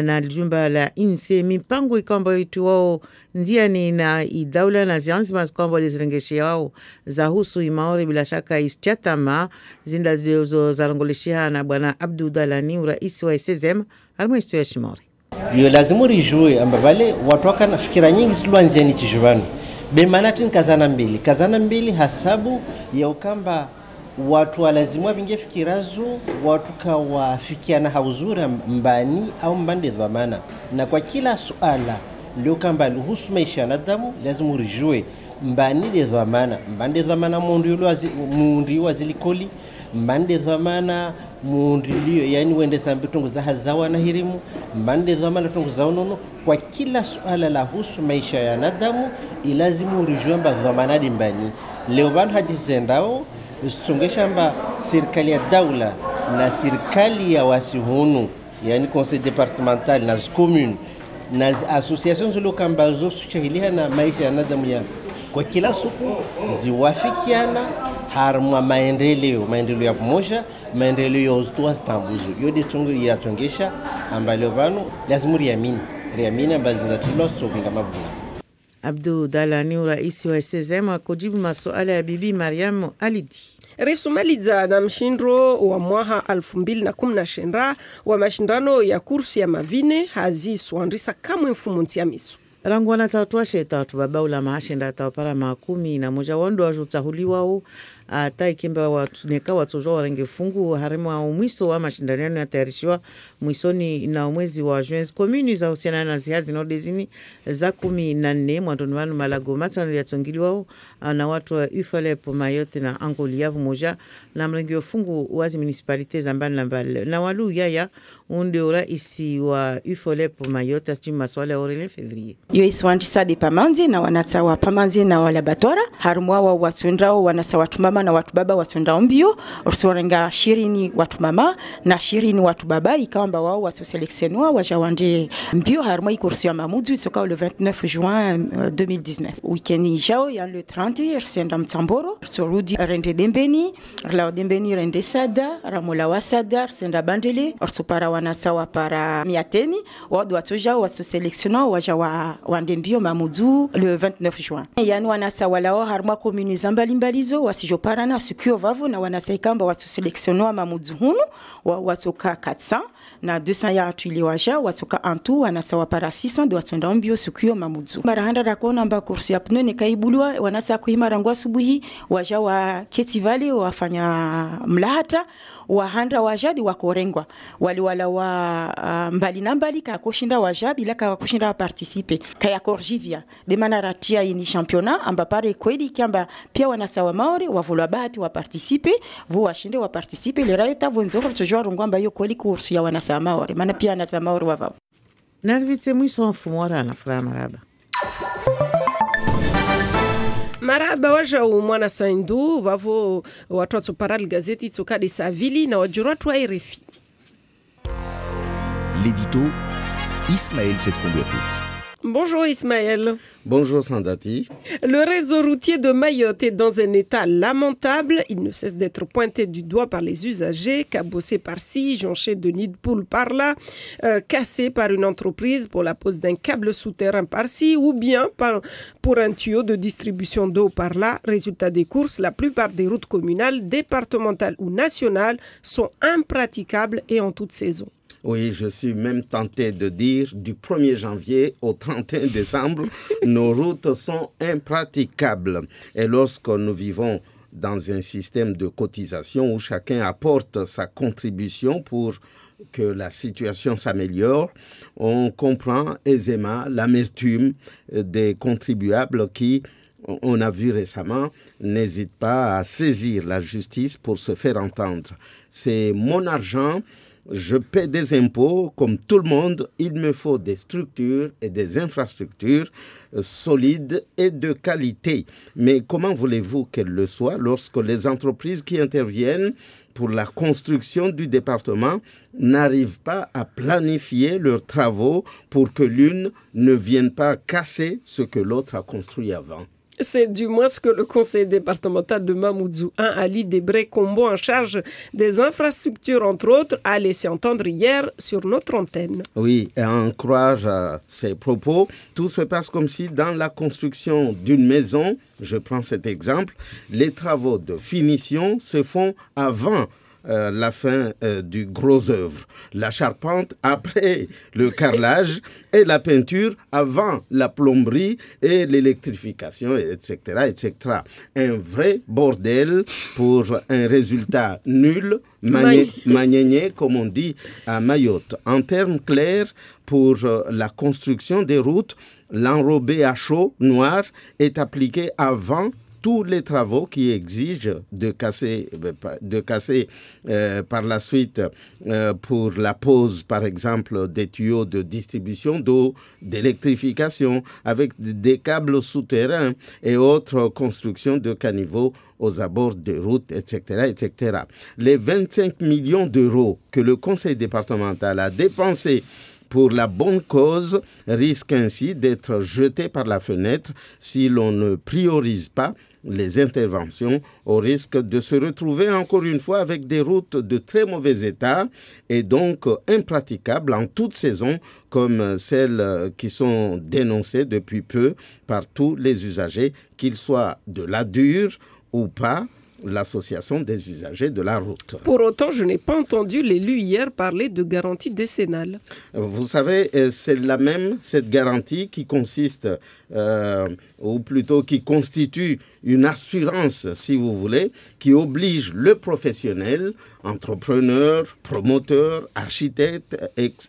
na jumba la inse mipango ikamba itu wao njiani na idaula na zianzima zikwamba lizirengeshe wao za husu imaori bila shaka ischatama zinda zilizo zarangoleshia na bwana Abdu Dalani rais wa SSM haruma isto ya Shimori. Yo lazimu rijue amba vale watu waka na fikira nyingi zilwanziani tijubani. Bemanatin kazana mbili hasabu ya ukamba watu walazimwa binge fikirazo watu kawafikiana hauzura mbani au mbande dhamana na kwa kila suala leo kamba luhusu maisha ya nadamu lazima urijue mbani de dhamana mbande dhamana mundi wazilikoli mbande dhamana mundi yani wende sambi tongo za hazawa na hirimu mbande dhamana tongo za unono kwa kila suala la husu maisha ya nadamu ilazimu urijue mba dhamana di mbani leo banu hadizendao usongesha mba serikali ya daula na serikali ya wasihunu yani conseil départemental na commune na associations zilizokamba shahiliha na maisha ya nadamu ya kwa kila siku ziwafikiana harma maendeleo ya pamoja maendeleo ya uzitoa zitambuzo yote tungu yatongesha ambayo vanu lazima riamini ambazo zatilo sokinga mavuna. Abdu Dalani rais wa SSM kujibu masuala ya bibi Mariam Alidi. Resumaliza na mshindro wa mwaha 2019 wa mashindano ya kursi ya mavine hazi suandrisa kamwe mfumo ntiamisu. Rangwana tautua sheta watu babaula maashinda taupara makumi na moja wando wajutahuliwa u ata ikimba watuneka watujo warenge fungu harimu wa umwiso wa mashindaniano ya tayarishiwa mwisoni na mwezi wa juenzi komuni za husiana na zihazi na odezini za 14 mwandonuwanu malago matano ya tongiliwa na watu wa Ufalep Mayotte na Angolia moja na mrengio fungu wazi municipalite za mbali na mbali na walu yaya unde uraisi wa Ufalep Mayotte astima maswala ya Aurelien Février. Yo iswandisa de pamanzi na wanata wa pamanzi na walabatora harumwa wa watundrao wanasa watu mama na watu baba watundao mbio ursuwarenga 20 watu mama na 20 watu baba ikamba wao wasoseleksionwa wajawande mbio harumwa ikursi ya mamudu isoka le 29 juin 2019 weekend jao ya le 30 senda mtamboro surudi rende dembeni la dembeni rende sada ramola wasada senda bandele ursupara wanasa wa para miateni wadu watoja wasoseleksionwa wajawa wande mbio mamudu le 29 juin yani wanasa walao harumwa komuni zambali mbalizo wasijo parana sukio vavu na wanasaikamba watuseleksionwa mamudu hunu watoka 400 na 200 ya atuli waja watoka antu wanasawa para 600 de watunda mbio sukio mamudu marahanda rakona mba kursi ya pno nekaibulwa wanasa kuhimara ngwa subuhi waja wa ketivali wafanya mlahata wahanda wajadi wakorengwa wali wala wa mbali na mbali ka kushinda waja bila ka kushinda participe kaya korjivia de manaratia ini championnat amba pare kweli kamba pia wanasawa maori wavulwa bahati wa participe vo washinde wa participe le raita vonzoro tujoro ngwamba yo kweli kursu ya wanasa maori maana pia wanasa maori wavao narvitse mwiso mfumora na fura maraba maraba waja umwana saindu vavo watu paral gazeti toka de Savili na wajura tu RFI. L'édito Ismaël Setroubekut. Bonjour Ismaël. Bonjour Sandati. Le réseau routier de Mayotte est dans un état lamentable. Il ne cesse d'être pointé du doigt par les usagers, cabossé par-ci, jonché de nids de poules par-là, cassé par une entreprise pour la pose d'un câble souterrain par-ci ou bien pour un tuyau de distribution d'eau par-là. Résultat des courses, la plupart des routes communales, départementales ou nationales sont impraticables et en toute saison. Oui, je suis même tenté de dire du 1er janvier au 31 décembre, nos routes sont impraticables. Et lorsque nous vivons dans un système de cotisation où chacun apporte sa contribution pour que la situation s'améliore, on comprend aisément l'amertume des contribuables qui, on a vu récemment, n'hésitent pas à saisir la justice pour se faire entendre. C'est mon argent. Je paie des impôts comme tout le monde. Il me faut des structures et des infrastructures solides et de qualité. Mais comment voulez-vous qu'elles le soient lorsque les entreprises qui interviennent pour la construction du département n'arrivent pas à planifier leurs travaux pour que l'une ne vienne pas casser ce que l'autre a construit avant? C'est du moins ce que le conseil départemental de Mamoudzou 1, Ali Debré-Combo, en charge des infrastructures, entre autres, a laissé entendre hier sur notre antenne. Oui, et à en croire ses propos, tout se passe comme si dans la construction d'une maison, je prends cet exemple, les travaux de finition se font avant la fin du gros œuvre. La charpente après le carrelage et la peinture avant la plomberie et l'électrification, etc., etc. Un vrai bordel pour un résultat nul, magnénié, comme on dit à Mayotte. En termes clairs, pour la construction des routes, l'enrobé à chaud noir est appliqué avant tous les travaux qui exigent de casser par la suite pour la pose, par exemple, des tuyaux de distribution d'eau, d'électrification, avec des câbles souterrains et autres constructions de caniveaux aux abords de routes, etc., etc. Les 25 millions d'euros que le conseil départemental a dépensés pour la bonne cause risquent ainsi d'être jetés par la fenêtre si l'on ne priorise pas les interventions, au risque de se retrouver encore une fois avec des routes de très mauvais état et donc impraticables en toute saison, comme celles qui sont dénoncées depuis peu par tous les usagers, qu'ils soient de l'ADUR ou pas, l'association des usagers de la route. Pour autant, je n'ai pas entendu l'élu hier parler de garantie décennale. Vous savez, c'est la même, cette garantie qui consiste, ou plutôt qui constitue une assurance, si vous voulez, qui oblige le professionnel, entrepreneur, promoteur, architecte,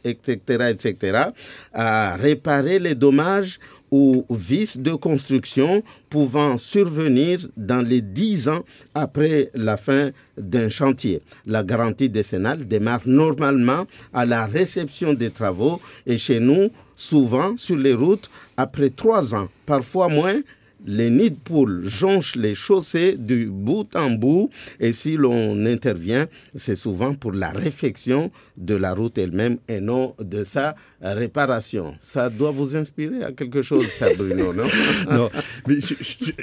etc., à réparer les dommages ou vices de construction pouvant survenir dans les 10 ans après la fin d'un chantier. La garantie décennale démarre normalement à la réception des travaux et chez nous, souvent sur les routes, après 3 ans, parfois moins. Les nids de poules jonchent les chaussées du bout en bout et si l'on intervient, c'est souvent pour la réfection de la route elle-même et non de sa réparation. Ça doit vous inspirer à quelque chose, ça, Bruno, non? Non, mais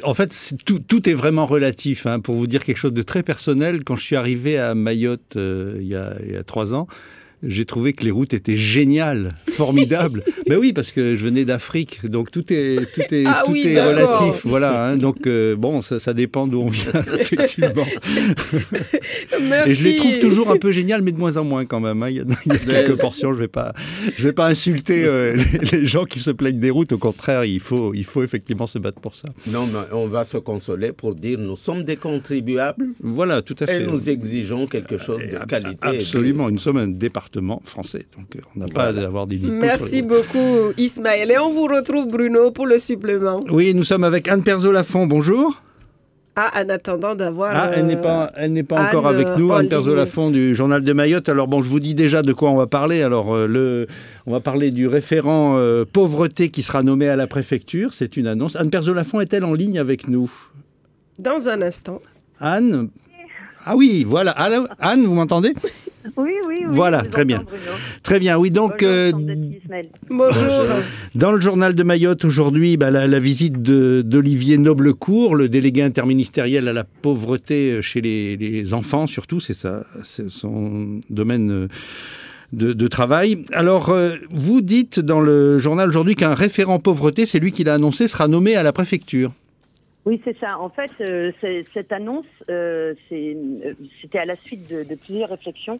en fait, tout est vraiment relatif. Hein. Pour vous dire quelque chose de très personnel, quand je suis arrivé à Mayotte il y a 3 ans, j'ai trouvé que les routes étaient géniales, formidables. Ben oui, parce que je venais d'Afrique, donc tout est relatif. Voilà, hein, donc bon, ça dépend d'où on vient, effectivement. Merci. Et je les trouve toujours un peu géniales, mais de moins en moins quand même. Hein. Il y a quelques portions, je vais pas insulter les gens qui se plaignent des routes. Au contraire, il faut effectivement se battre pour ça. Non, mais on va se consoler pour dire nous sommes des contribuables. Voilà, tout à fait. Et nous exigeons quelque chose de qualité. Absolument, nous sommes un département français, donc on n'a pas à avoir des nids. Merci beaucoup Ismaël et on vous retrouve Bruno pour le supplément. Oui, nous sommes avec Anne Perzo-Lafont, bonjour. En attendant d'avoir... elle n'est pas encore avec nous, Anne Perzo-Lafont du Journal de Mayotte. Alors bon, je vous dis déjà de quoi on va parler. Alors on va parler du référent pauvreté qui sera nommé à la préfecture, c'est une annonce. Anne Perzo-Lafont est-elle en ligne avec nous? Dans un instant. Anne? Ah oui, voilà. Anne, vous m'entendez? Oui. Voilà, très bien. Bruno. Très bien, oui, donc... Bonjour. Dans le journal de Mayotte aujourd'hui, la visite d'Olivier Noblecourt, le délégué interministériel à la pauvreté chez les enfants, surtout, c'est son domaine de travail. Alors, vous dites dans le journal aujourd'hui qu'un référent pauvreté, c'est lui qui l'a annoncé, sera nommé à la préfecture. Oui, c'est ça. En fait, cette annonce, c'était à la suite de plusieurs réflexions,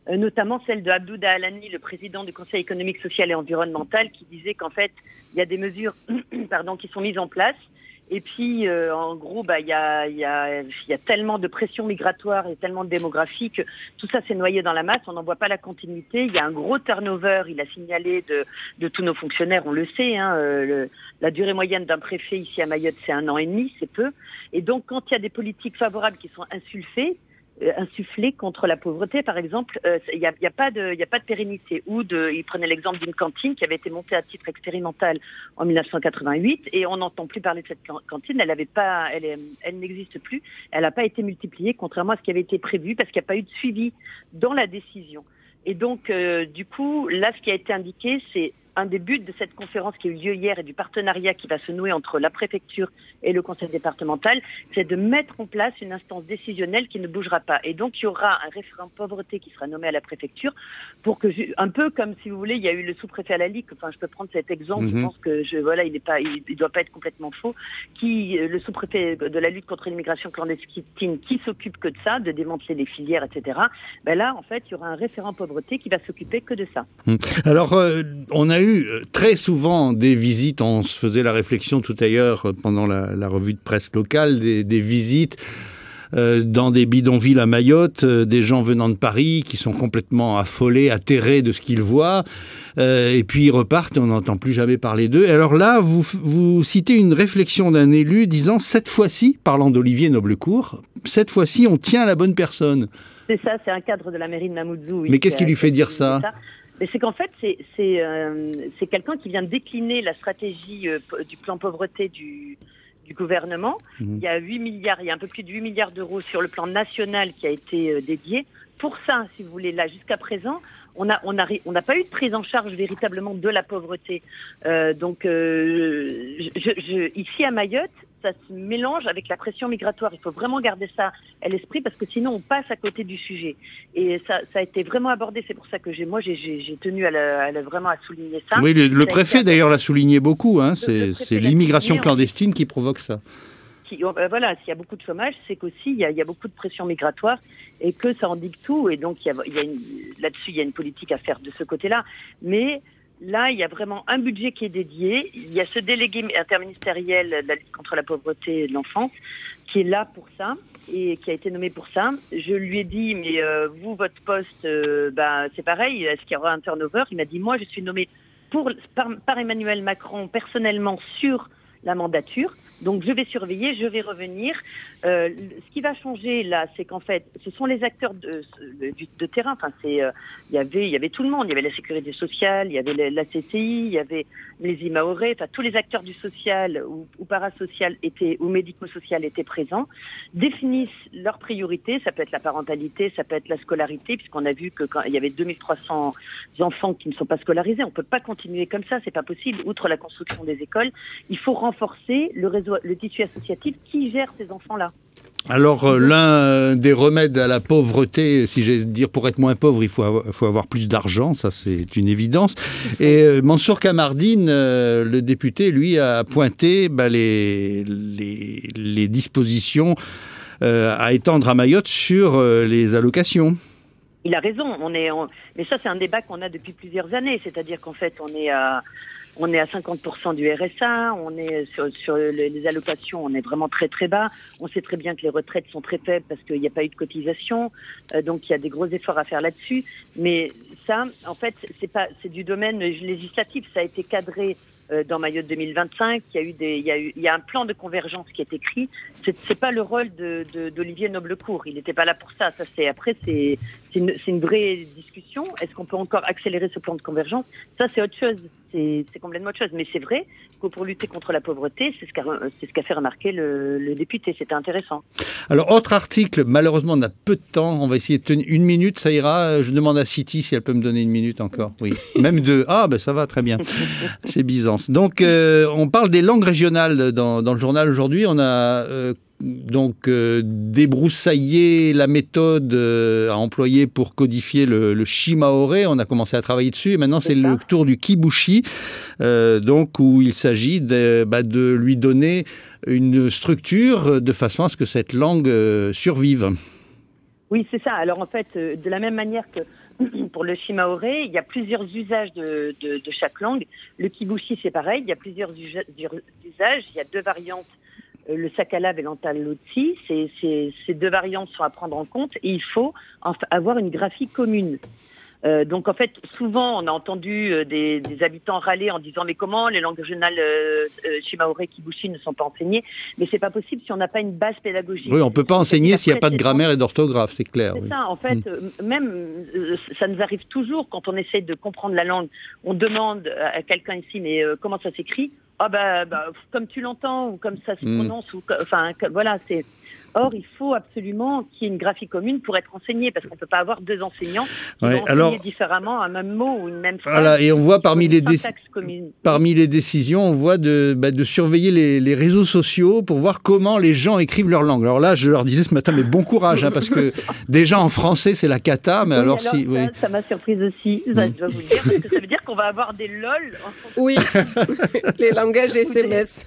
notamment celle de Abdouda Alani, le président du Conseil économique, social et environnemental, qui disait qu'en fait, il y a des mesures qui sont mises en place. Et puis, en gros, il y a tellement de pression migratoire et tellement de démographie que tout ça s'est noyé dans la masse. On n'en voit pas la continuité. Il y a un gros turnover, il a signalé, de tous nos fonctionnaires. On le sait, la durée moyenne d'un préfet ici à Mayotte, c'est 1 an et demi, c'est peu. Et donc, quand il y a des politiques favorables qui sont insufflées contre la pauvreté, par exemple, il y a pas de pérennité. Il prenait l'exemple d'une cantine qui avait été montée à titre expérimental en 1988 et on n'entend plus parler de cette cantine. Elle n'existe plus. Elle n'a pas été multipliée, contrairement à ce qui avait été prévu, parce qu'il n'y a pas eu de suivi dans la décision. Et donc, du coup, là, ce qui a été indiqué, c'est un des buts de cette conférence qui a eu lieu hier et du partenariat qui va se nouer entre la préfecture et le conseil départemental, c'est de mettre en place une instance décisionnelle qui ne bougera pas. Et donc, il y aura un référent pauvreté qui sera nommé à la préfecture pour que, un peu comme si vous voulez, il y a eu le sous-préfet à la Ligue, enfin, je peux prendre cet exemple, je pense que, il doit pas être complètement faux, le sous-préfet de la lutte contre l'immigration clandestine qui s'occupe que de ça, de démanteler les filières, etc. Là, en fait, il y aura un référent pauvreté qui va s'occuper que de ça. Alors, on a eu très souvent des visites, on se faisait la réflexion tout à l'heure pendant la revue de presse locale, des visites dans des bidonvilles à Mayotte, des gens venant de Paris qui sont complètement affolés, atterrés de ce qu'ils voient, et puis ils repartent et on n'entend plus jamais parler d'eux. Et alors là, vous citez une réflexion d'un élu disant, cette fois-ci, parlant d'Olivier Noblecourt, cette fois-ci on tient la bonne personne. C'est ça, c'est un cadre de la mairie de Mamoudzou. Mais qu'est-ce qui lui fait dire ça ? Mais c'est qu'en fait, c'est quelqu'un qui vient décliner la stratégie du plan pauvreté du gouvernement. Il y a 8 milliards, il y a un peu plus de 8 milliards d'euros sur le plan national qui a été dédié. Pour ça, si vous voulez, là, jusqu'à présent, on n'a pas eu de prise en charge véritablement de la pauvreté. Ici à Mayotte, ça se mélange avec la pression migratoire. Il faut vraiment garder ça à l'esprit parce que sinon on passe à côté du sujet. Et ça a été vraiment abordé. C'est pour ça que j'ai tenu vraiment à souligner ça. Oui, le préfet d'ailleurs l'a souligné beaucoup. C'est l'immigration clandestine qui provoque ça. Voilà, s'il y a beaucoup de chômage, c'est qu'aussi il y a beaucoup de pression migratoire et que ça endigue tout. Et donc là-dessus, il y a une politique à faire de ce côté-là. Mais là, il y a vraiment un budget qui est dédié. Il y a ce délégué interministériel de la lutte contre la pauvreté et de l'enfance qui est là pour ça et qui a été nommé pour ça. Je lui ai dit, mais vous, votre poste, c'est pareil, est-ce qu'il y aura un turnover ? Il m'a dit, moi, je suis nommé par Emmanuel Macron personnellement sur la mandature. Donc je vais surveiller, je vais revenir. Ce qui va changer là, c'est qu'en fait, ce sont les acteurs de terrain. Enfin, il y avait tout le monde. Il y avait la sécurité sociale, il y avait la CCI, il y avait les IMAORE. Enfin, tous les acteurs du social ou parasocial ou médico-social étaient présents, définissent leurs priorités. Ça peut être la parentalité, ça peut être la scolarité, puisqu'on a vu que quand il y avait 2300 enfants qui ne sont pas scolarisés, on peut pas continuer comme ça, c'est pas possible. Outre la construction des écoles, il faut renforcer le tissu associatif qui gère ces enfants-là. Alors, l'un des remèdes à la pauvreté, si j'ai dire, pour être moins pauvre, il faut avoir plus d'argent, ça c'est une évidence. Et Mansour Kamardine, le député, lui, a pointé les dispositions à étendre à Mayotte sur les allocations. Il a raison, mais ça c'est un débat qu'on a depuis plusieurs années, c'est-à-dire qu'en fait on est à 50% du RSA, on est sur les allocations, on est vraiment très très bas. On sait très bien que les retraites sont très faibles parce qu'il n'y a pas eu de cotisation, donc il y a des gros efforts à faire là-dessus. Mais ça, en fait, c'est du domaine législatif. Ça a été cadré dans Mayotte 2025. Il y a un plan de convergence qui est écrit. C'est pas le rôle d'Olivier Noblecourt. Il n'était pas là pour ça. C'est une vraie discussion. Est-ce qu'on peut encore accélérer ce plan de convergence ? Ça, c'est autre chose. C'est complètement autre chose. Mais c'est vrai pour lutter contre la pauvreté. C'est ce qu'a fait remarquer le député. C'était intéressant. Alors, autre article, malheureusement, on a peu de temps. On va essayer de tenir 1 minute, ça ira. Je demande à City si elle peut me donner 1 minute encore. Oui, même 2. Ah, ben ça va, très bien. C'est Byzance. Donc, on parle des langues régionales dans le journal aujourd'hui. On a débroussaillé la méthode à employer pour codifier le shimaoré. On a commencé à travailler dessus et maintenant c'est le tour du kibushi, où il s'agit de lui donner une structure de façon à ce que cette langue survive. Oui, c'est ça. Alors en fait, de la même manière que pour le shimaoré, il y a plusieurs usages de chaque langue. Le kibushi, c'est pareil, il y a plusieurs usages. Il y a 2 variantes, le sakalav et l'antalotsi. Ces 2 variantes sont à prendre en compte et il faut avoir une graphie commune. Donc en fait, souvent on a entendu des habitants râler en disant mais comment les langues régionales shimaoré, kibushi ne sont pas enseignées. Mais c'est pas possible si on n'a pas une base pédagogique. Oui, on peut pas enseigner s'il n'y a pas de grammaire et d'orthographe, c'est clair. C'est ça, en fait, même ça nous arrive toujours quand on essaie de comprendre la langue. On demande à quelqu'un ici mais comment ça s'écrit? Ah comme tu l'entends ou comme ça se prononce voilà, c'est. Or, il faut absolument qu'il y ait une graphie commune pour être enseigné, parce qu'on ne peut pas avoir 2 enseignants qui vont enseigner différemment un même mot ou une même phrase. Voilà, et on voit parmi les décisions, on voit de surveiller les réseaux sociaux pour voir comment les gens écrivent leur langue. Alors là, je leur disais ce matin, mais bon courage, parce que déjà en français, c'est la cata, mais ça m'a surprise aussi, je dois vous dire, parce que ça veut dire qu'on va avoir des lol. Oui, les langages SMS.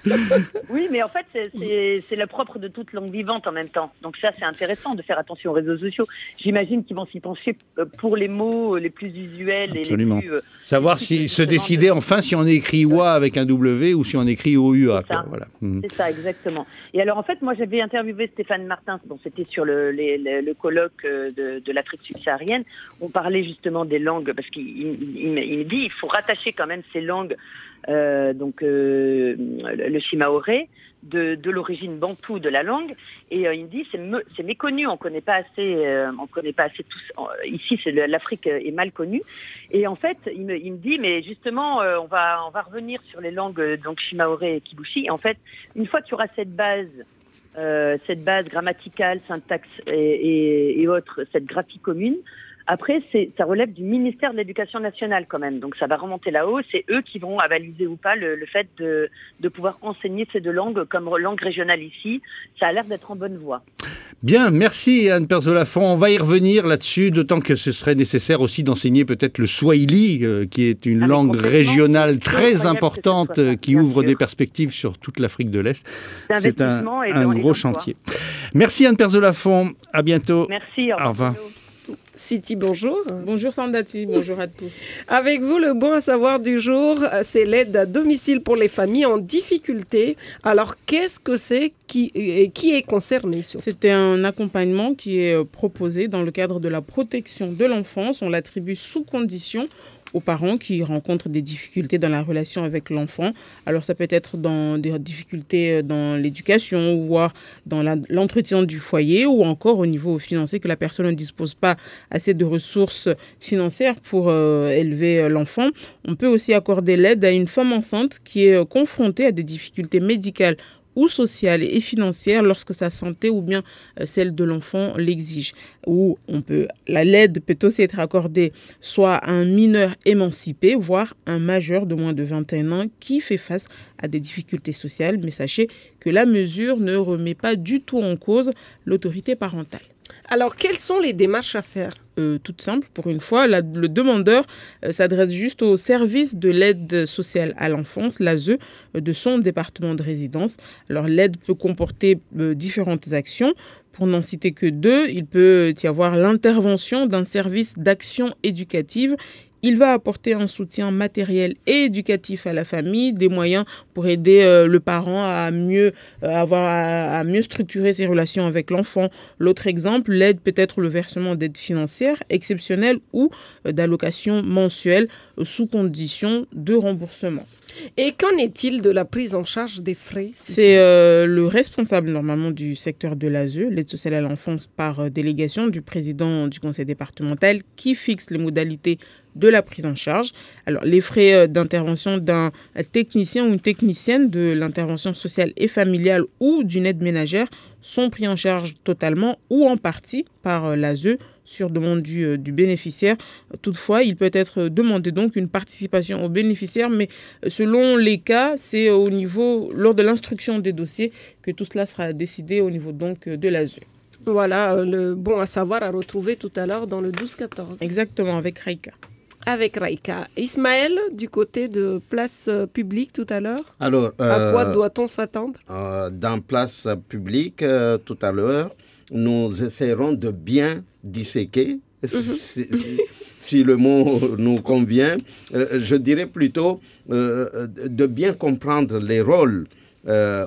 Oui, mais en fait, c'est le propre de toute langue vivante en même temps. Donc ça, c'est intéressant de faire attention aux réseaux sociaux. J'imagine qu'ils vont s'y pencher pour les mots les plus usuels. Absolument. Et les plus... Savoir se décider enfin si on écrit OUA avec un W ou si on écrit OUA. Voilà. C'est ça, exactement. Et alors, en fait, moi, j'avais interviewé Stéphane Martin, c'était sur le colloque de l'Afrique subsaharienne. On parlait justement des langues, parce qu'il me dit il faut rattacher quand même ces langues, le shimaoré, de l'origine bantoue de la langue, et il me dit c'est méconnu, on connaît pas assez tous. Ici, l'Afrique est mal connue, et en fait, il me dit mais justement, on va revenir sur les langues donc shimaoré et kibushi. Et en fait, une fois que tu auras cette base grammaticale, syntaxe et autres, cette graphie commune. Après, ça relève du ministère de l'Éducation nationale quand même. Donc ça va remonter là-haut. C'est eux qui vont avaliser ou pas le fait de pouvoir enseigner ces 2 langues comme langue régionale ici. Ça a l'air d'être en bonne voie. Bien, merci Anne Perzolafont. On va y revenir là-dessus, d'autant que ce serait nécessaire aussi d'enseigner peut-être le swahili, qui est une langue régionale très importante qui ouvre des perspectives sur toute l'Afrique de l'Est. C'est un gros chantier. Merci Anne Perzolafont. À bientôt. Merci. Au revoir. City, bonjour. Bonjour Sandati, bonjour à tous. Avec vous, le bon à savoir du jour, c'est l'aide à domicile pour les familles en difficulté. Alors, qu'est-ce que c'est qui est concerné? C'était un accompagnement qui est proposé dans le cadre de la protection de l'enfance. On l'attribue sous condition aux parents qui rencontrent des difficultés dans la relation avec l'enfant. Alors ça peut être dans des difficultés dans l'éducation ou dans l'entretien du foyer ou encore au niveau financier que la personne ne dispose pas assez de ressources financières pour élever l'enfant. On peut aussi accorder l'aide à une femme enceinte qui est confrontée à des difficultés médicales ou sociale et financière lorsque sa santé ou bien celle de l'enfant l'exige. Ou l'aide peut aussi être accordée soit à un mineur émancipé, voire un majeur de moins de 21 ans qui fait face à des difficultés sociales. Mais sachez que la mesure ne remet pas du tout en cause l'autorité parentale. Alors, quelles sont les démarches à faire? Toute simple, pour une fois. Le demandeur s'adresse juste au service de l'aide sociale à l'enfance, l'ASE, de son département de résidence. Alors, l'aide peut comporter différentes actions. Pour n'en citer que 2, il peut y avoir l'intervention d'un service d'action éducative. Il va apporter un soutien matériel et éducatif à la famille, des moyens pour aider le parent à mieux structurer ses relations avec l'enfant. L'autre exemple, l'aide peut être le versement d'aide financière exceptionnelle ou d'allocation mensuelle sous condition de remboursement. Et qu'en est-il de la prise en charge des frais? C'est le responsable normalement du secteur de l'ASE, l'aide sociale à l'enfance par délégation du président du conseil départemental qui fixe les modalités de la prise en charge. Alors, les frais d'intervention d'un technicien ou une technicienne de l'intervention sociale et familiale ou d'une aide ménagère sont pris en charge totalement ou en partie par l'ASE sur demande du bénéficiaire. Toutefois, il peut être demandé donc une participation au bénéficiaire, mais selon les cas, c'est lors de l'instruction des dossiers que tout cela sera décidé au niveau donc de l'ASE. Voilà, le bon à savoir à retrouver tout à l'heure dans le 12-14. Exactement, avec Raïka. Avec Raïka. Ismaël, du côté de place publique tout à l'heure, alors, à quoi doit-on s'attendre? Dans place publique, tout à l'heure, nous essaierons de bien disséquer, si le mot nous convient, je dirais plutôt de bien comprendre les rôles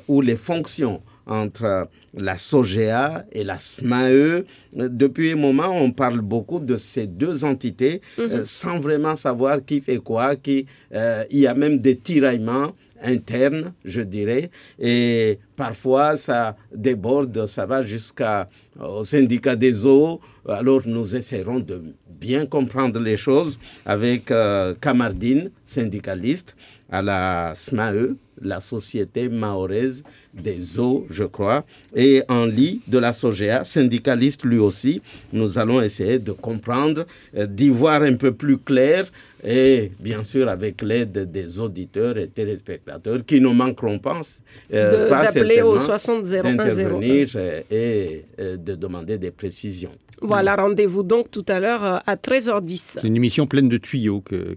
ou les fonctions entre la SOGEA et la SMAE. Depuis un moment, on parle beaucoup de ces deux entités sans vraiment savoir qui fait quoi. Il y a même des tiraillements internes, je dirais, et parfois ça déborde, ça va jusqu'au syndicat des eaux. Alors nous essaierons de bien comprendre les choses avec Kamardine, syndicaliste, à la SMAE, la Société mahoraise des eaux, je crois, et Henri de la SOGEA, syndicaliste lui aussi. Nous allons essayer de comprendre, d'y voir un peu plus clair, et bien sûr avec l'aide des auditeurs et téléspectateurs qui ne manqueront pas d'appeler au 60 d'intervenir et de demander des précisions. Voilà, rendez-vous donc tout à l'heure à 13h10. C'est une émission pleine de tuyaux que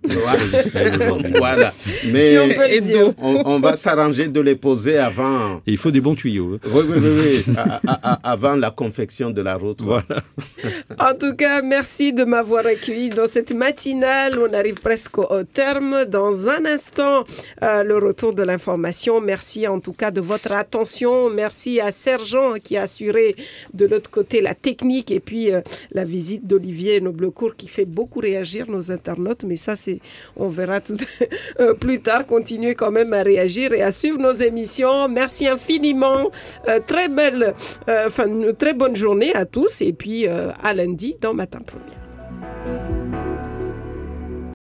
voilà, mais si on peut le dire. On va s'arranger de les poser avant. Et il faut des bons tuyaux. Oui. Avant la confection de la route. Voilà. En tout cas, merci de m'avoir accueilli dans cette matinale. On arrive presque au terme. Dans un instant, le retour de l'information. Merci en tout cas de votre attention. Merci à Sergent qui a assuré de l'autre côté la technique et puis la visite d'Olivier Noblecourt qui fait beaucoup réagir nos internautes. Mais ça, on verra tout plus tard. Continuez quand même à réagir et à suivre nos émissions. Merci infiniment. Une très bonne journée à tous et puis à lundi dans Matin Première.